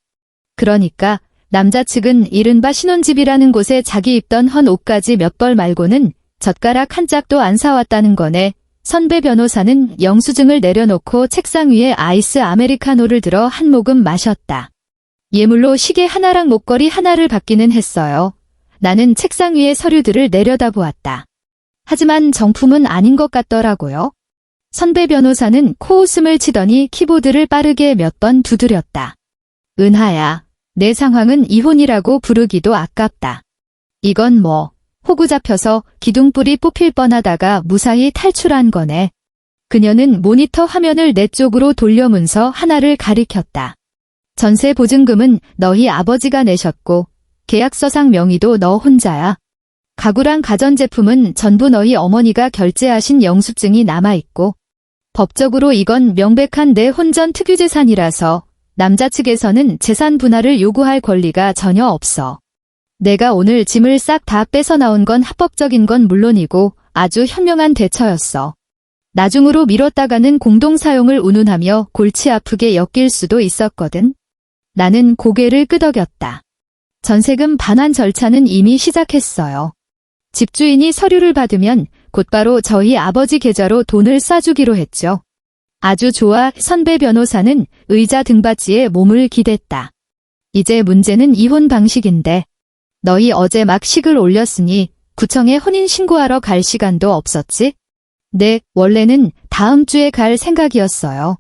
S1: 그러니까 남자 측은 이른바 신혼집이라는 곳에 자기 입던 헌 옷까지 몇 벌 말고는 젓가락 한 짝도 안 사왔다는 거네. 선배 변호사는 영수증을 내려놓고 책상 위에 아이스 아메리카노를 들어 한 모금 마셨다. 예물로 시계 하나랑 목걸이 하나를 받기는 했어요. 나는 책상 위의 서류들을 내려다보았다. 하지만 정품은 아닌 것 같더라고요. 선배 변호사는 코웃음을 치더니 키보드를 빠르게 몇 번 두드렸다. 은하야, 내 상황은 이혼이라고 부르기도 아깝다. 이건 뭐 호구 잡혀서 기둥뿔이 뽑힐 뻔하다가 무사히 탈출한 거네. 그녀는 모니터 화면을 내 쪽으로 돌려문서 하나를 가리켰다. 전세 보증금은 너희 아버지가 내셨고 계약서상 명의도 너 혼자야. 가구랑 가전제품은 전부 너희 어머니가 결제하신 영수증이 남아있고 법적으로 이건 명백한 내 혼전 특유재산이라서 남자 측에서는 재산 분할을 요구할 권리가 전혀 없어. 내가 오늘 짐을 싹 다 뺏어 나온 건 합법적인 건 물론이고 아주 현명한 대처였어. 나중으로 미뤘다가는 공동사용을 운운하며 골치 아프게 엮일 수도 있었거든. 나는 고개를 끄덕였다. 전세금 반환 절차는 이미 시작했어요. 집주인이 서류를 받으면 곧바로 저희 아버지 계좌로 돈을 쏴주기로 했죠. 아주 좋아. 선배 변호사는 의자 등받이에 몸을 기댔다. 이제 문제는 이혼 방식인데 너희 어제 막 식을 올렸으니 구청에 혼인신고하러 갈 시간도 없었지? 네, 원래는 다음 주에 갈 생각이었어요.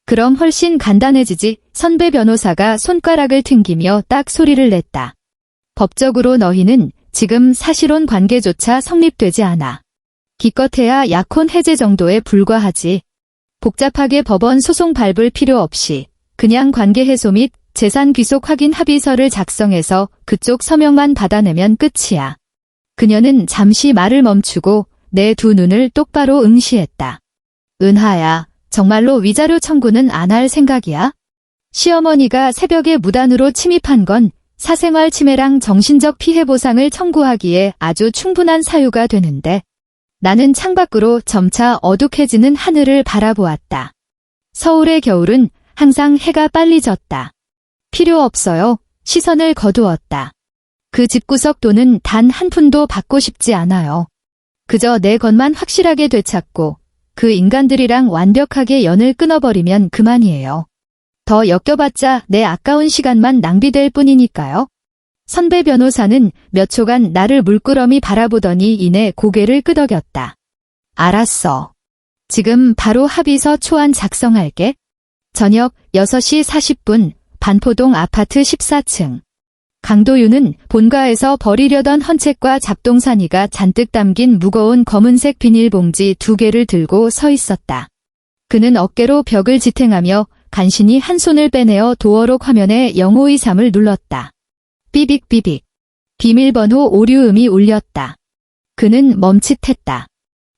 S1: 그럼 훨씬 간단해지지. 선배 변호사가 손가락을 튕기며 딱 소리를 냈다. 법적으로 너희는 지금 사실혼 관계조차 성립되지 않아. 기껏해야 약혼 해제 정도에 불과하지. 복잡하게 법원 소송 밟을 필요 없이 그냥 관계 해소 및 재산 귀속 확인 합의서를 작성해서 그쪽 서명만 받아내면 끝이야. 그녀는 잠시 말을 멈추고 내 두 눈을 똑바로 응시했다. 은하야, 정말로 위자료 청구는 안 할 생각이야? 시어머니가 새벽에 무단으로 침입한 건 사생활 침해랑 정신적 피해 보상을 청구하기에 아주 충분한 사유가 되는데 나는 창밖으로 점차 어둑해지는 하늘을 바라보았다. 서울의 겨울은 항상 해가 빨리 졌다. 필요 없어요. 시선을 거두었다. 그 집구석 돈은 단 한 푼도 받고 싶지 않아요. 그저 내 것만 확실하게 되찾고 그 인간들이랑 완벽하게 연을 끊어버리면 그만이에요. 더 엮여봤자 내 아까운 시간만 낭비될 뿐이니까요. 선배 변호사는 몇 초간 나를 물끄러미 바라보더니 이내 고개를 끄덕였다. 알았어. 지금 바로 합의서 초안 작성할게. 저녁 6시 40분 반포동 아파트 14층. 강도윤은 본가에서 버리려던 헌책과 잡동사니가 잔뜩 담긴 무거운 검은색 비닐봉지 2개를 들고 서 있었다. 그는 어깨로 벽을 지탱하며 간신히 한 손을 빼내어 도어록 화면에 053을 눌렀다. 삐빅삐빅. 비밀번호 오류음이 울렸다. 그는 멈칫했다.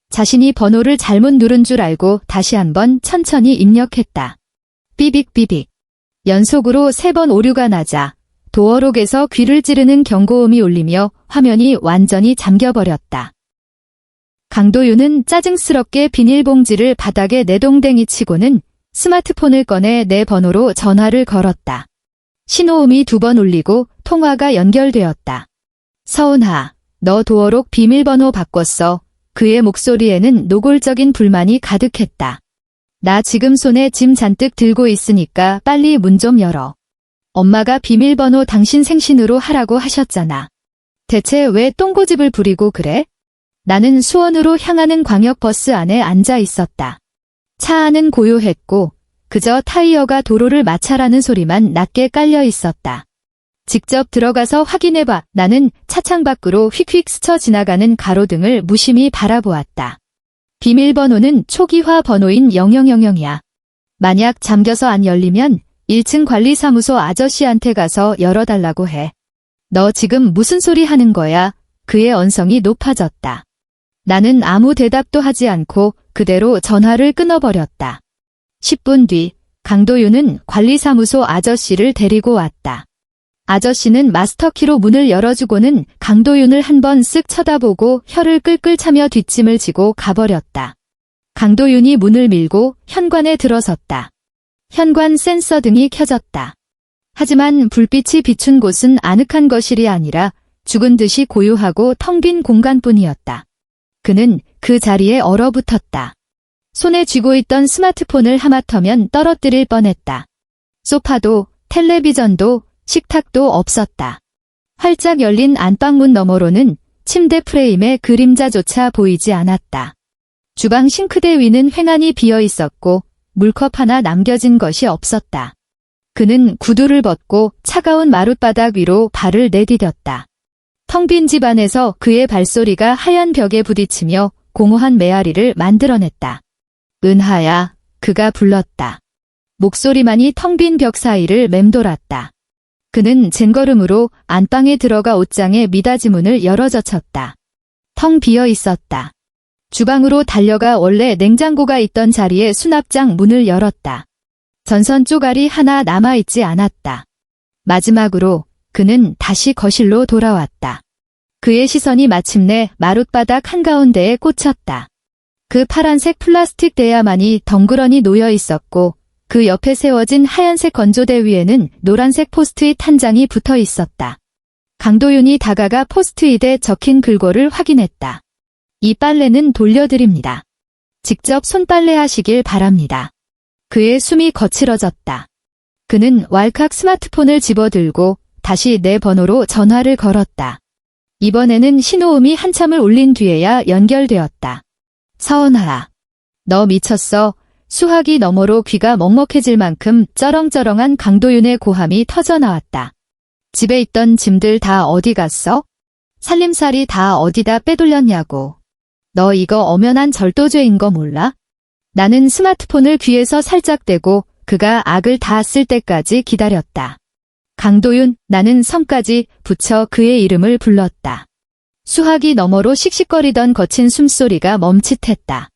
S1: 자신이 번호를 잘못 누른 줄 알고 다시 한번 천천히 입력했다. 삐빅삐빅. 연속으로 3번 오류가 나자 도어록에서 귀를 찌르는 경고음이 울리며 화면이 완전히 잠겨버렸다. 강도윤은 짜증스럽게 비닐봉지를 바닥에 내동댕이 치고는 스마트폰을 꺼내 내 번호로 전화를 걸었다. 신호음이 2번 울리고 통화가 연결되었다. 서은하, 너 도어록 비밀번호 바꿨어. 그의 목소리에는 노골적인 불만이 가득했다. 나 지금 손에 짐 잔뜩 들고 있으니까 빨리 문 좀 열어. 엄마가 비밀번호 당신 생신으로 하라고 하셨잖아. 대체 왜 똥고집을 부리고 그래? 나는 수원으로 향하는 광역버스 안에 앉아 있었다. 차 안은 고요했고 그저 타이어가 도로를 마찰하는 소리만 낮게 깔려 있었다. 직접 들어가서 확인해봐. 나는 차창 밖으로 휙휙 스쳐 지나가는 가로등을 무심히 바라보았다. 비밀번호는 초기화 번호인 0000이야. 만약 잠겨서 안 열리면 1층 관리사무소 아저씨한테 가서 열어달라고 해. 너 지금 무슨 소리 하는 거야? 그의 언성이 높아졌다. 나는 아무 대답도 하지 않고 그대로 전화를 끊어버렸다. 10분 뒤 강도윤은 관리사무소 아저씨를 데리고 왔다. 아저씨는 마스터키로 문을 열어주고는 강도윤을 한번 쓱 쳐다보고 혀를 끌끌 차며 뒷짐을 지고 가버렸다. 강도윤이 문을 밀고 현관에 들어섰다. 현관 센서 등이 켜졌다. 하지만 불빛이 비춘 곳은 아늑한 거실이 아니라 죽은 듯이 고요하고 텅 빈 공간뿐이었다. 그는 그 자리에 얼어붙었다. 손에 쥐고 있던 스마트폰을 하마터면 떨어뜨릴 뻔했다. 소파도 텔레비전도 식탁도 없었다. 활짝 열린 안방문 너머로는 침대 프레임의 그림자조차 보이지 않았다. 주방 싱크대 위는 횡하니 비어 있었고 물컵 하나 남겨진 것이 없었다. 그는 구두를 벗고 차가운 마룻바닥 위로 발을 내디뎠다. 텅 빈 집 안에서 그의 발소리가 하얀 벽에 부딪히며 공허한 메아리를 만들어냈다. 은하야, 그가 불렀다. 목소리만이 텅 빈 벽 사이를 맴돌았다. 그는 젠걸음으로 안방에 들어가 옷장의 미닫이 문을 열어젖혔다. 텅 비어 있었다. 주방으로 달려가 원래 냉장고가 있던 자리에 수납장 문을 열었다. 전선 쪼가리 하나 남아있지 않았다. 마지막으로 그는 다시 거실로 돌아왔다. 그의 시선이 마침내 마룻바닥 한가운데에 꽂혔다. 그 파란색 플라스틱 대야만이 덩그러니 놓여 있었고 그 옆에 세워진 하얀색 건조대 위에는 노란색 포스트잇 한 장이 붙어 있었다. 강도윤이 다가가 포스트잇에 적힌 글꼴을 확인했다. 이 빨래는 돌려드립니다. 직접 손빨래 하시길 바랍니다. 그의 숨이 거칠어졌다. 그는 왈칵 스마트폰을 집어들고 다시 내 번호로 전화를 걸었다. 이번에는 신호음이 한참을 울린 뒤에야 연결되었다. 서은아, 너 미쳤어? 수화기 너머로 귀가 먹먹해질 만큼 쩌렁쩌렁한 강도윤의 고함이 터져나왔다. 집에 있던 짐들 다 어디 갔어? 살림살이 다 어디다 빼돌렸냐고. 너 이거 엄연한 절도죄인 거 몰라? 나는 스마트폰을 귀에서 살짝 대고 그가 악을 다 쓸 때까지 기다렸다. 강도윤, 나는 성까지 붙여 그의 이름을 불렀다. 수화기 너머로 씩씩거리던 거친 숨소리가 멈칫했다.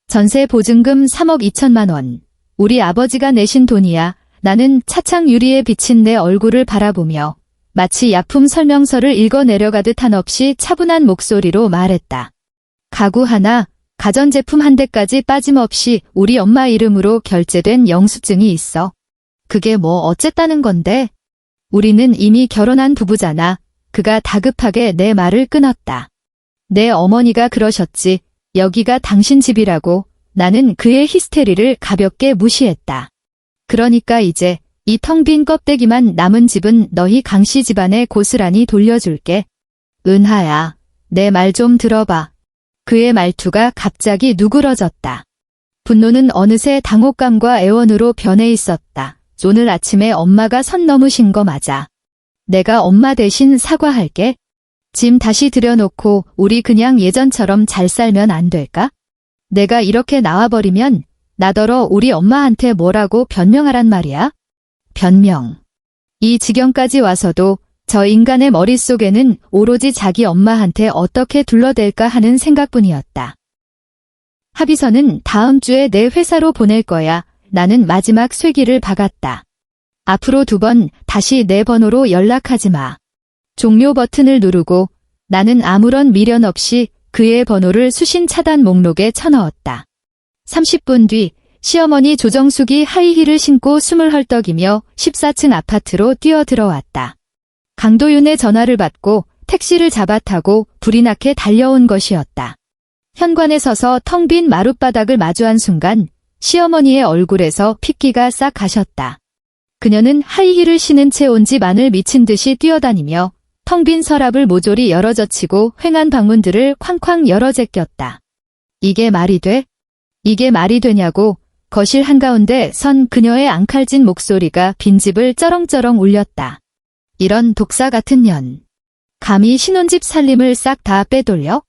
S1: 전세 보증금 3억 2천만 원. 우리 아버지가 내신 돈이야. 나는 차창 유리에 비친 내 얼굴을 바라보며 마치 약품 설명서를 읽어 내려가듯 한없이 차분한 목소리로 말했다. 가구 하나, 가전제품 한 대까지 빠짐없이 우리 엄마 이름으로 결제된 영수증이 있어. 그게 뭐 어쨌다는 건데? 우리는 이미 결혼한 부부잖아. 그가 다급하게 내 말을 끊었다. 내 어머니가 그러셨지. 여기가 당신 집이라고. 나는 그의 히스테리를 가볍게 무시했다. 그러니까 이제 이 텅 빈 껍데기만 남은 집은 너희 강씨 집안에 고스란히 돌려줄게. 은하야, 내 말 좀 들어봐. 그의 말투가 갑자기 누그러졌다. 분노는 어느새 당혹감과 애원으로 변해 있었다. 오늘 아침에 엄마가 선 넘으신 거 맞아. 내가 엄마 대신 사과할게. 짐 다시 들여놓고 우리 그냥 예전처럼 잘 살면 안 될까? 내가 이렇게 나와버리면 나더러 우리 엄마한테 뭐라고 변명하란 말이야? 변명. 이 지경까지 와서도 저 인간의 머릿속에는 오로지 자기 엄마한테 어떻게 둘러댈까 하는 생각뿐이었다. 합의서는 다음 주에 내 회사로 보낼 거야. 나는 마지막 쇠기를 박았다. 앞으로 2번 다시 내 번호로 연락하지 마. 종료 버튼을 누르고 나는 아무런 미련 없이 그의 번호를 수신 차단 목록에 쳐넣었다. 30분 뒤 시어머니 조정숙이 하이힐을 신고 숨을 헐떡이며 14층 아파트로 뛰어들어왔다. 강도윤의 전화를 받고 택시를 잡아타고 불이 나게 달려온 것이었다. 현관에 서서 텅 빈 마룻바닥을 마주한 순간 시어머니의 얼굴에서 핏기가 싹 가셨다. 그녀는 하이힐을 신은 채 온 집 안을 미친 듯이 뛰어다니며 텅 빈 서랍을 모조리 열어젖히고 횡한 방문들을 쾅쾅 열어 제꼈다. 이게 말이 돼? 이게 말이 되냐고. 거실 한가운데 선 그녀의 앙칼진 목소리가 빈집을 쩌렁쩌렁 울렸다. 이런 독사 같은 년. 감히 신혼집 살림을 싹 다 빼돌려?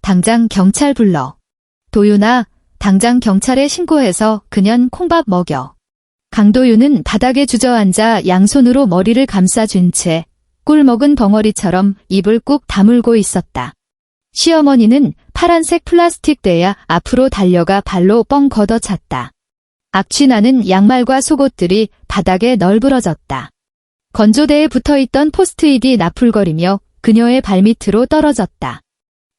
S1: 당장 경찰 불러. 도윤아, 당장 경찰에 신고해서 그년 콩밥 먹여. 강도윤은 바닥에 주저앉아 양손으로 머리를 감싸준 채 꿀 먹은 벙어리처럼 입을 꾹 다물고 있었다. 시어머니는 파란색 플라스틱 대야 앞으로 달려가 발로 뻥 걷어찼다. 악취나는 양말과 속옷들이 바닥에 널브러졌다. 건조대에 붙어있던 포스트잇이 나풀거리며 그녀의 발밑으로 떨어졌다.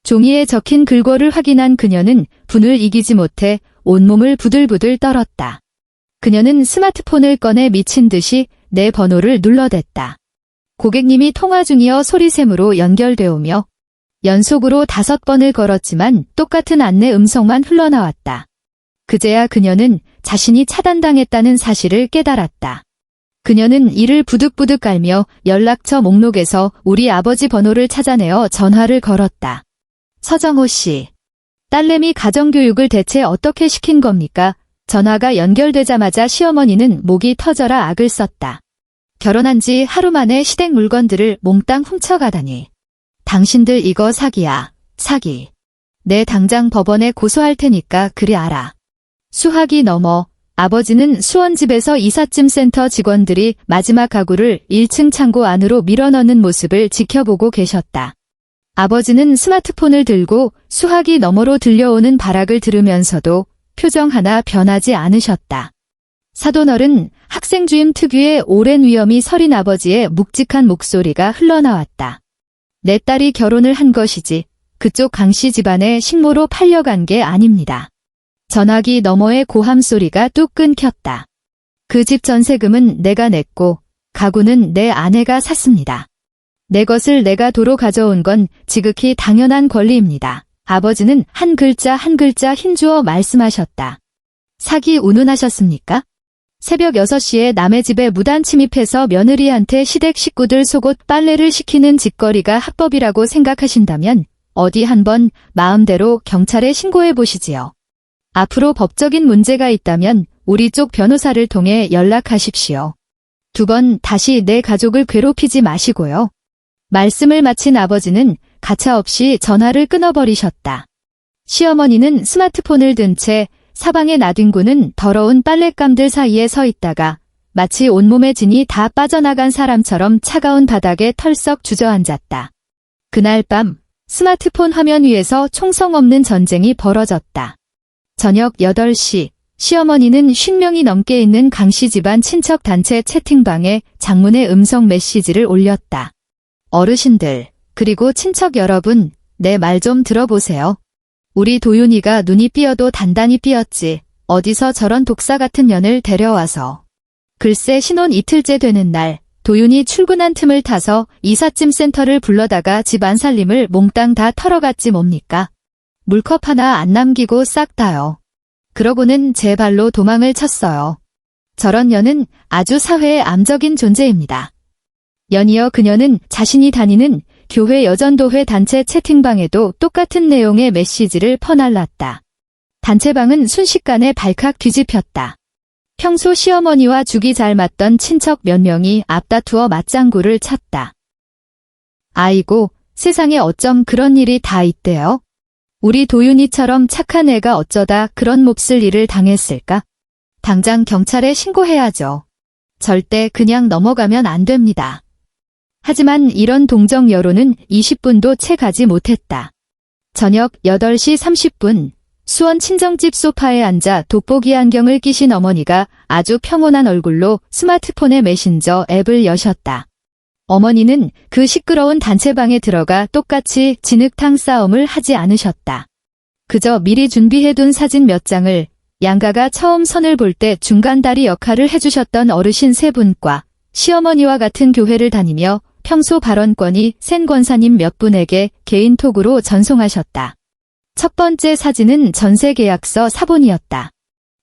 S1: 종이에 적힌 글꼴을 확인한 그녀는 분을 이기지 못해 온몸을 부들부들 떨었다. 그녀는 스마트폰을 꺼내 미친 듯이 내 번호를 눌러댔다. 고객님이 통화 중이어 소리샘으로 연결되오며 연속으로 5번을 걸었지만 똑같은 안내 음성만 흘러나왔다. 그제야 그녀는 자신이 차단당했다는 사실을 깨달았다. 그녀는 이를 부득부득 깔며 연락처 목록에서 우리 아버지 번호를 찾아내어 전화를 걸었다. 서정호 씨, 딸내미 가정교육을 대체 어떻게 시킨 겁니까? 전화가 연결되자마자 시어머니는 목이 터져라 악을 썼다. 결혼한 지 하루 만에 시댁 물건들을 몽땅 훔쳐가다니. 당신들 이거 사기야, 사기. 내 당장 법원에 고소할 테니까 그리 알아. 수화기 넘어 아버지는 수원집에서 이삿짐 센터 직원들이 마지막 가구를 1층 창고 안으로 밀어넣는 모습을 지켜보고 계셨다. 아버지는 스마트폰을 들고 수화기 너머로 들려오는 발악을 들으면서도 표정 하나 변하지 않으셨다. 사돈어른 학생 주임 특유의 오랜 위엄이 서린 아버지의 묵직한 목소리가 흘러나왔다. 내 딸이 결혼을 한 것이지 그쪽 강씨 집안의 식모로 팔려간 게 아닙니다. 전화기 너머의 고함 소리가 뚝 끊겼다. 그 집 전세금은 내가 냈고 가구는 내 아내가 샀습니다. 내 것을 내가 도로 가져온 건 지극히 당연한 권리입니다. 아버지는 한 글자 한 글자 힘주어 말씀하셨다. 사기 운운하셨습니까? 새벽 6시에 남의 집에 무단 침입해서 며느리한테 시댁 식구들 속옷 빨래를 시키는 짓거리가 합법이라고 생각하신다면 어디 한번 마음대로 경찰에 신고해 보시지요. 앞으로 법적인 문제가 있다면 우리 쪽 변호사를 통해 연락하십시오. 2번 다시 내 가족을 괴롭히지 마시고요. 말씀을 마친 아버지는 가차없이 전화를 끊어버리셨다. 시어머니는 스마트폰을 든 채 사방에 나뒹구는 더러운 빨랫감들 사이에 서 있다가 마치 온몸의 진이 다 빠져나간 사람처럼 차가운 바닥에 털썩 주저앉았다. 그날 밤 스마트폰 화면 위에서 총성 없는 전쟁이 벌어졌다. 저녁 8시 시어머니는 50명이 넘게 있는 강씨 집안 친척 단체 채팅방에 장문의 음성 메시지를 올렸다. 어르신들, 그리고 친척 여러분, 내 말 좀 들어보세요. 우리 도윤이가 눈이 삐어도 단단히 삐었지. 어디서 저런 독사 같은 년을 데려와서. 글쎄 신혼 이틀째 되는 날 도윤이 출근한 틈을 타서 이삿짐 센터를 불러다가 집 안 살림을 몽땅 다 털어갔지 뭡니까. 물컵 하나 안 남기고 싹 다요. 그러고는 제 발로 도망을 쳤어요. 저런 년은 아주 사회의 암적인 존재입니다. 연이어 그녀는 자신이 다니는 교회 여전도회 단체 채팅방에도 똑같은 내용의 메시지를 퍼날랐다. 단체방은 순식간에 발칵 뒤집혔다. 평소 시어머니와 죽이 잘 맞던 친척 몇 명이 앞다투어 맞장구를 쳤다. 아이고, 세상에 어쩜 그런 일이 다 있대요? 우리 도윤이처럼 착한 애가 어쩌다 그런 몹쓸 일을 당했을까? 당장 경찰에 신고해야죠. 절대 그냥 넘어가면 안 됩니다. 하지만 이런 동정 여론은 20분도 채 가지 못했다. 저녁 8시 30분 수원 친정집 소파에 앉아 돋보기 안경을 끼신 어머니가 아주 평온한 얼굴로 스마트폰의 메신저 앱을 여셨다. 어머니는 그 시끄러운 단체방에 들어가 똑같이 진흙탕 싸움을 하지 않으셨다. 그저 미리 준비해둔 사진 몇 장을 양가가 처음 선을 볼 때 중간다리 역할을 해주셨던 어르신 3분과 시어머니와 같은 교회를 다니며 평소 발언권이 센 권사님 몇 분에게 개인톡으로 전송하셨다. 첫 번째 사진은 전세계약서 사본이었다.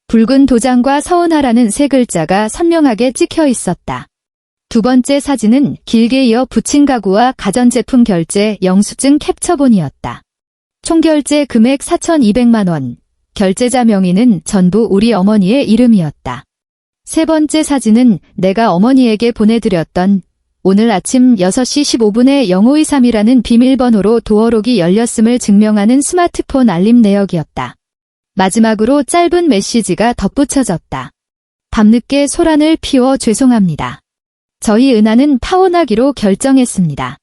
S1: 붉은 도장과 서운하라는 3글자가 선명하게 찍혀 있었다. 두 번째 사진은 길게 이어 붙인 가구와 가전제품 결제 영수증 캡처본이었다. 총결제 금액 4,200만 원, 결제자 명의는 전부 우리 어머니의 이름이었다. 세 번째 사진은 내가 어머니에게 보내드렸던 오늘 아침 6시 15분에 0523이라는 비밀번호로 도어록이 열렸음을 증명하는 스마트폰 알림 내역이었다. 마지막으로 짧은 메시지가 덧붙여졌다. 밤늦게 소란을 피워 죄송합니다. 저희 은하는 파혼하기로 결정했습니다.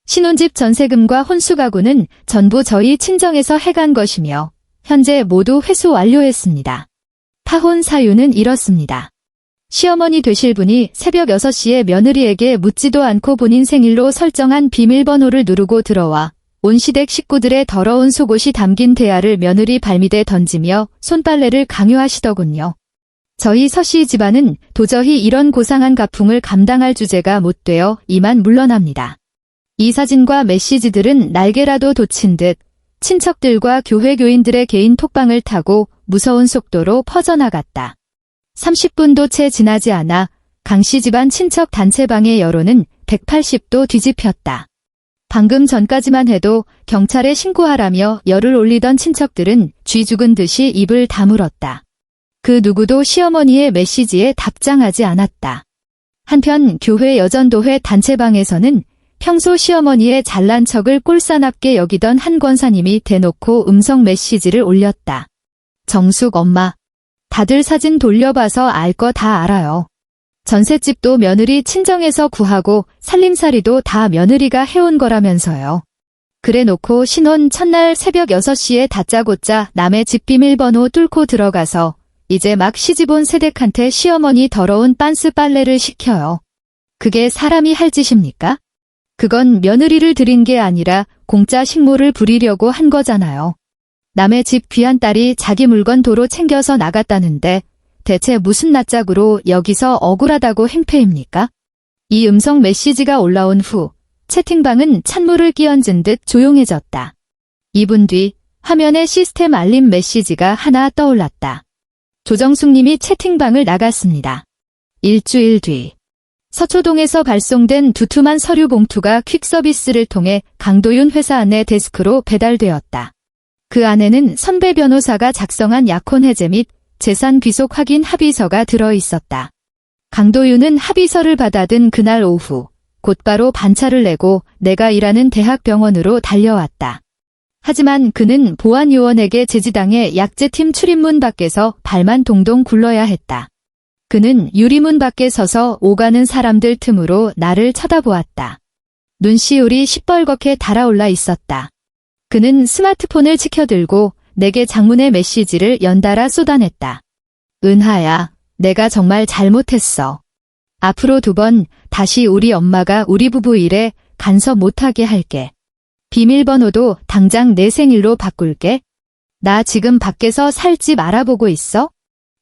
S1: 신혼집 전세금과 혼수가구는 전부 저희 친정에서 해간 것이며 현재 모두 회수 완료했습니다. 파혼 사유는 이렇습니다. 시어머니 되실 분이 새벽 6시에 며느리에게 묻지도 않고 본인 생일로 설정한 비밀번호를 누르고 들어와 온 시댁 식구들의 더러운 속옷이 담긴 대야를 며느리 발밑에 던지며 손빨래를 강요하시더군요. 저희 서씨 집안은 도저히 이런 고상한 가풍을 감당할 주제가 못 되어 이만 물러납니다. 이 사진과 메시지들은 날개라도 돋친 듯 친척들과 교회 교인들의 개인 톡방을 타고 무서운 속도로 퍼져나갔다. 30분도 채 지나지 않아 강씨 집안 친척 단체방의 여론은 180도 뒤집혔다. 방금 전까지만 해도 경찰에 신고하라며 열을 올리던 친척들은 쥐 죽은 듯이 입을 다물었다. 그 누구도 시어머니의 메시지에 답장하지 않았다. 한편 교회 여전도회 단체방에서는 평소 시어머니의 잘난 척을 꼴사납게 여기던 한 권사님이 대놓고 음성 메시지를 올렸다. 정숙 엄마, 다들 사진 돌려봐서 알 거 다 알아요. 전셋집도 며느리 친정에서 구하고 살림살이도 다 며느리가 해온 거라면서요. 그래놓고 신혼 첫날 새벽 6시에 다짜고짜 남의 집 비밀번호 뚫고 들어가서 이제 막 시집온 새댁한테 시어머니 더러운 빤스 빨래를 시켜요. 그게 사람이 할 짓입니까? 그건 며느리를 들인 게 아니라 공짜 식모를 부리려고 한 거잖아요. 남의 집 귀한 딸이 자기 물건 도로 챙겨서 나갔다는데 대체 무슨 낯짝으로 여기서 억울하다고 행패입니까? 이 음성 메시지가 올라온 후 채팅방은 찬물을 끼얹은 듯 조용해졌다. 2분 뒤 화면에 시스템 알림 메시지가 하나 떠올랐다. 조정숙 님이 채팅방을 나갔습니다. 일주일 뒤 서초동에서 발송된 두툼한 서류 봉투가 퀵서비스를 통해 강도윤 회사 안내 데스크로 배달되었다. 그 안에는 선배 변호사가 작성한 약혼 해제 및 재산 귀속 확인 합의서가 들어있었다. 강도윤은 합의서를 받아든 그날 오후 곧바로 반차를 내고 내가 일하는 대학병원으로 달려왔다. 하지만 그는 보안요원에게 제지당해 약제팀 출입문 밖에서 발만 동동 굴러야 했다. 그는 유리문 밖에 서서 오가는 사람들 틈으로 나를 쳐다보았다. 눈시울이 시뻘겋게 달아올라 있었다. 그는 스마트폰을 치켜들고 내게 장문의 메시지를 연달아 쏟아냈다. 은하야, 내가 정말 잘못했어. 앞으로 2번 다시 우리 엄마가 우리 부부 일에 간섭 못하게 할게. 비밀번호도 당장 내 생일로 바꿀게. 나 지금 밖에서 살 집 알아보고 있어.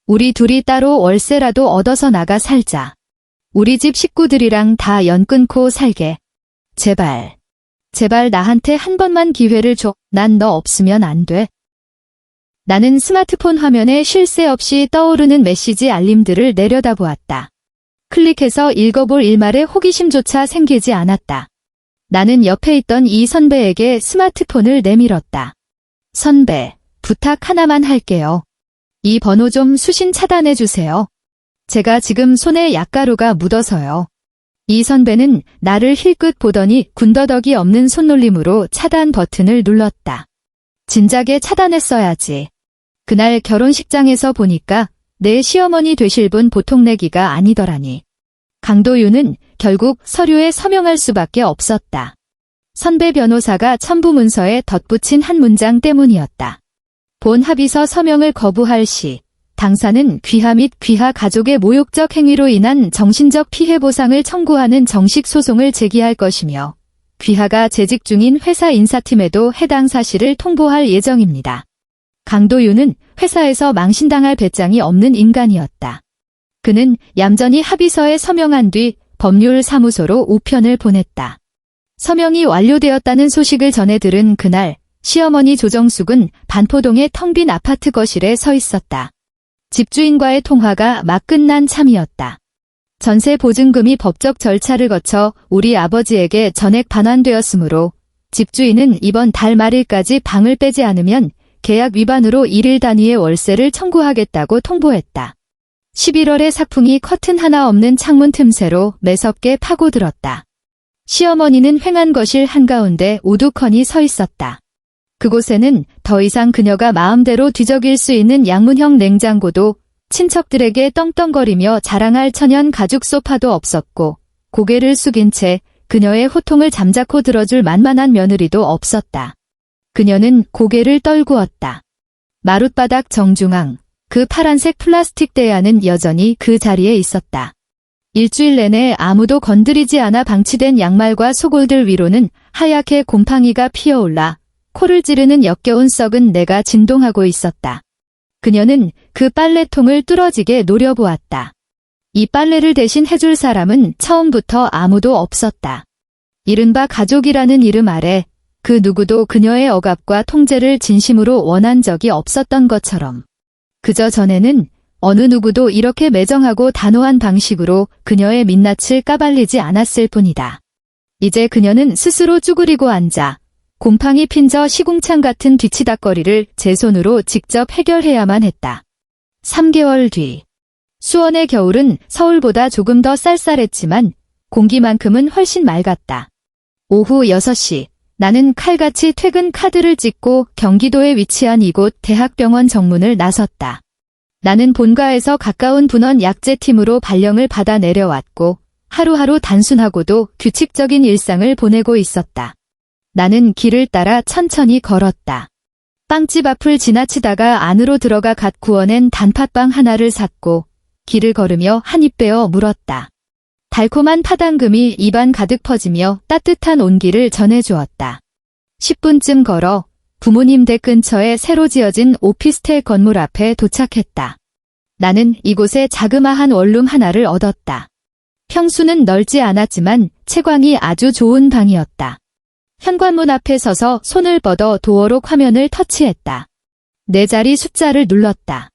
S1: 우리 둘이 따로 월세라도 얻어서 나가 살자. 우리 집 식구들이랑 다 연 끊고 살게. 제발. 제발 나한테 한 번만 기회를 줘. 난 너 없으면 안 돼. 나는 스마트폰 화면에 쉴 새 없이 떠오르는 메시지 알림들을 내려다보았다. 클릭해서 읽어볼 일말의 호기심조차 생기지 않았다. 나는 옆에 있던 이 선배에게 스마트폰을 내밀었다. 선배, 부탁 하나만 할게요. 이 번호 좀 수신 차단해주세요. 제가 지금 손에 약가루가 묻어서요. 이 선배는 나를 힐끗 보더니 군더더기 없는 손놀림으로 차단 버튼을 눌렀다. 진작에 차단했어야지. 그날 결혼식장에서 보니까 내 시어머니 되실 분 보통 내기가 아니더라니. 강도윤은 결국 서류에 서명할 수밖에 없었다. 선배 변호사가 첨부 문서에 덧붙인 한 문장 때문이었다. 본 합의서 서명을 거부할 시 당사는 귀하 및 귀하 가족의 모욕적 행위로 인한 정신적 피해 보상을 청구하는 정식 소송을 제기할 것이며 귀하가 재직 중인 회사 인사팀에도 해당 사실을 통보할 예정입니다. 강도윤은 회사에서 망신당할 배짱이 없는 인간이었다. 그는 얌전히 합의서에 서명한 뒤 법률사무소로 우편을 보냈다. 서명이 완료되었다는 소식을 전해 들은 그날 시어머니 조정숙은 반포동의 텅 빈 아파트 거실에 서 있었다. 집주인과의 통화가 막 끝난 참이었다. 전세 보증금이 법적 절차를 거쳐 우리 아버지에게 전액 반환되었으므로 집주인은 이번 달 말일까지 방을 빼지 않으면 계약 위반으로 1일 단위의 월세를 청구하겠다고 통보했다. 11월의 사풍이 커튼 하나 없는 창문 틈새로 매섭게 파고들었다. 시어머니는 횡한 거실 한가운데 우두커니 서 있었다. 그곳에는 더 이상 그녀가 마음대로 뒤적일 수 있는 양문형 냉장고도 친척들에게 떵떵거리며 자랑할 천연 가죽 소파도 없었고 고개를 숙인 채 그녀의 호통을 잠자코 들어줄 만만한 며느리도 없었다. 그녀는 고개를 떨구었다. 마룻바닥 정중앙 그 파란색 플라스틱 대야는 여전히 그 자리에 있었다. 일주일 내내 아무도 건드리지 않아 방치된 양말과 속옷들 위로는 하얗게 곰팡이가 피어올라 코를 찌르는 역겨운 썩은 내가 진동하고 있었다. 그녀는 그 빨래통을 뚫어지게 노려보았다. 이 빨래를 대신 해줄 사람은 처음부터 아무도 없었다. 이른바 가족이라는 이름 아래 그 누구도 그녀의 억압과 통제를 진심으로 원한 적이 없었던 것처럼. 그저 전에는 어느 누구도 이렇게 매정하고 단호한 방식으로 그녀의 민낯을 까발리지 않았을 뿐이다. 이제 그녀는 스스로 쭈그리고 앉아 곰팡이 핀 저 시궁창 같은 뒤치다꺼리를 제 손으로 직접 해결해야만 했다. 3개월 뒤. 수원의 겨울은 서울보다 조금 더 쌀쌀했지만 공기만큼은 훨씬 맑았다. 오후 6시. 나는 칼같이 퇴근 카드를 찍고 경기도에 위치한 이곳 대학병원 정문을 나섰다. 나는 본가에서 가까운 분원 약제팀으로 발령을 받아 내려왔고 하루하루 단순하고도 규칙적인 일상을 보내고 있었다. 나는 길을 따라 천천히 걸었다. 빵집 앞을 지나치다가 안으로 들어가 갓 구워낸 단팥빵 하나를 샀고 길을 걸으며 한 입 베어 물었다. 달콤한 파당금이 입안 가득 퍼지며 따뜻한 온기를 전해주었다. 10분쯤 걸어 부모님 댁 근처에 새로 지어진 오피스텔 건물 앞에 도착했다. 나는 이곳에 자그마한 원룸 하나를 얻었다. 평수는 넓지 않았지만 채광이 아주 좋은 방이었다. 현관문 앞에 서서 손을 뻗어 도어록 화면을 터치했다. 4자리 숫자를 눌렀다.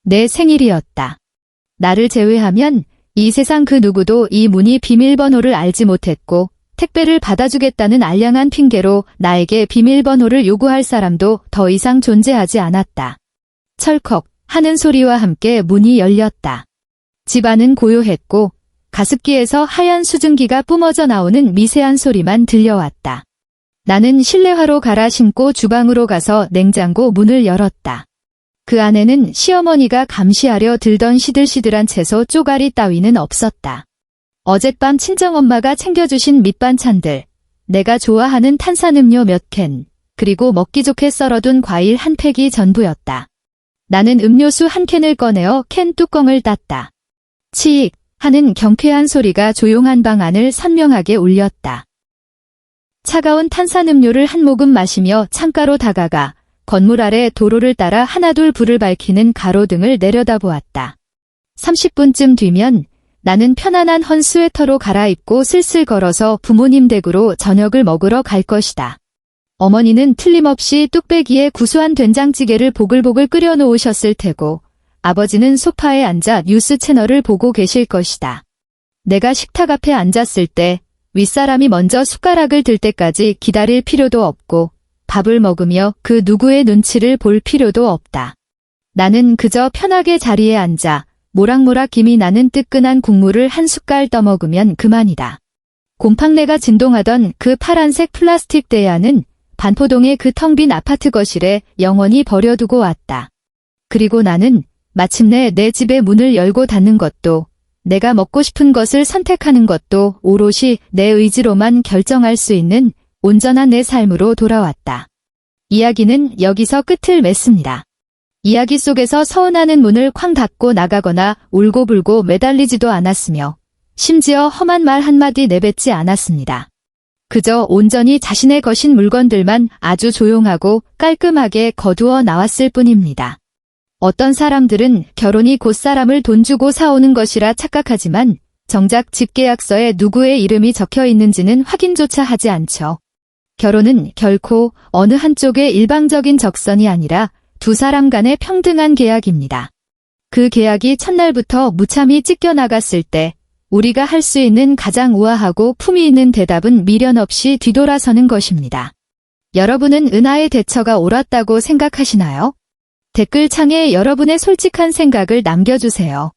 S1: 내 생일이었다. 나를 제외하면 이 세상 그 누구도 이 문의 비밀번호를 알지 못했고 택배를 받아주겠다는 알량한 핑계로 나에게 비밀번호를 요구할 사람도 더 이상 존재하지 않았다. 철컥 하는 소리와 함께 문이 열렸다. 집안은 고요했고 가습기에서 하얀 수증기가 뿜어져 나오는 미세한 소리만 들려왔다. 나는 실내화로 갈아 신고 주방으로 가서 냉장고 문을 열었다. 그 안에는 시어머니가 감시하려 들던 시들시들한 채소 쪼가리 따위는 없었다. 어젯밤 친정엄마가 챙겨주신 밑반찬들, 내가 좋아하는 탄산음료 몇 캔, 그리고 먹기 좋게 썰어둔 과일 한 팩이 전부였다. 나는 음료수 한 캔을 꺼내어 캔 뚜껑을 땄다. 치익 하는 경쾌한 소리가 조용한 방 안을 선명하게 울렸다. 차가운 탄산음료를 한 모금 마시며 창가로 다가가 건물 아래 도로를 따라 하나둘 불을 밝히는 가로등을 내려다보았다. 30분쯤 뒤면 나는 편안한 헌 스웨터로 갈아입고 슬슬 걸어서 부모님 댁으로 저녁을 먹으러 갈 것이다. 어머니는 틀림없이 뚝배기에 구수한 된장찌개를 보글보글 끓여 놓으셨을 테고 아버지는 소파에 앉아 뉴스 채널을 보고 계실 것이다. 내가 식탁 앞에 앉았을 때 윗사람이 먼저 숟가락을 들 때까지 기다릴 필요도 없고 밥을 먹으며 그 누구의 눈치를 볼 필요도 없다. 나는 그저 편하게 자리에 앉아 모락모락 김이 나는 뜨끈한 국물을 한 숟갈 떠먹으면 그만이다. 곰팡내가 진동하던 그 파란색 플라스틱 대야는 반포동의 그 텅 빈 아파트 거실에 영원히 버려두고 왔다. 그리고 나는 마침내 내 집의 문을 열고 닫는 것도 내가 먹고 싶은 것을 선택하는 것도 오롯이 내 의지로만 결정할 수 있는 온전한 내 삶으로 돌아왔다. 이야기는 여기서 끝을 맺습니다. 이야기 속에서 서운하는 문을 쾅 닫고 나가거나 울고불고 매달리지도 않았으며 심지어 험한 말 한마디 내뱉지 않았습니다. 그저 온전히 자신의 것인 물건들만 아주 조용하고 깔끔하게 거두어 나왔을 뿐입니다. 어떤 사람들은 결혼이 곧 사람을 돈 주고 사오는 것이라 착각하지만 정작 집계약서에 누구의 이름이 적혀 있는지는 확인조차 하지 않죠. 결혼은 결코 어느 한쪽의 일방적인 적선이 아니라 두 사람 간의 평등한 계약입니다. 그 계약이 첫날부터 무참히 찢겨나갔을 때 우리가 할 수 있는 가장 우아하고 품위 있는 대답은 미련 없이 뒤돌아서는 것입니다. 여러분은 은하의 대처가 옳았다고 생각하시나요? 댓글창에 여러분의 솔직한 생각을 남겨주세요.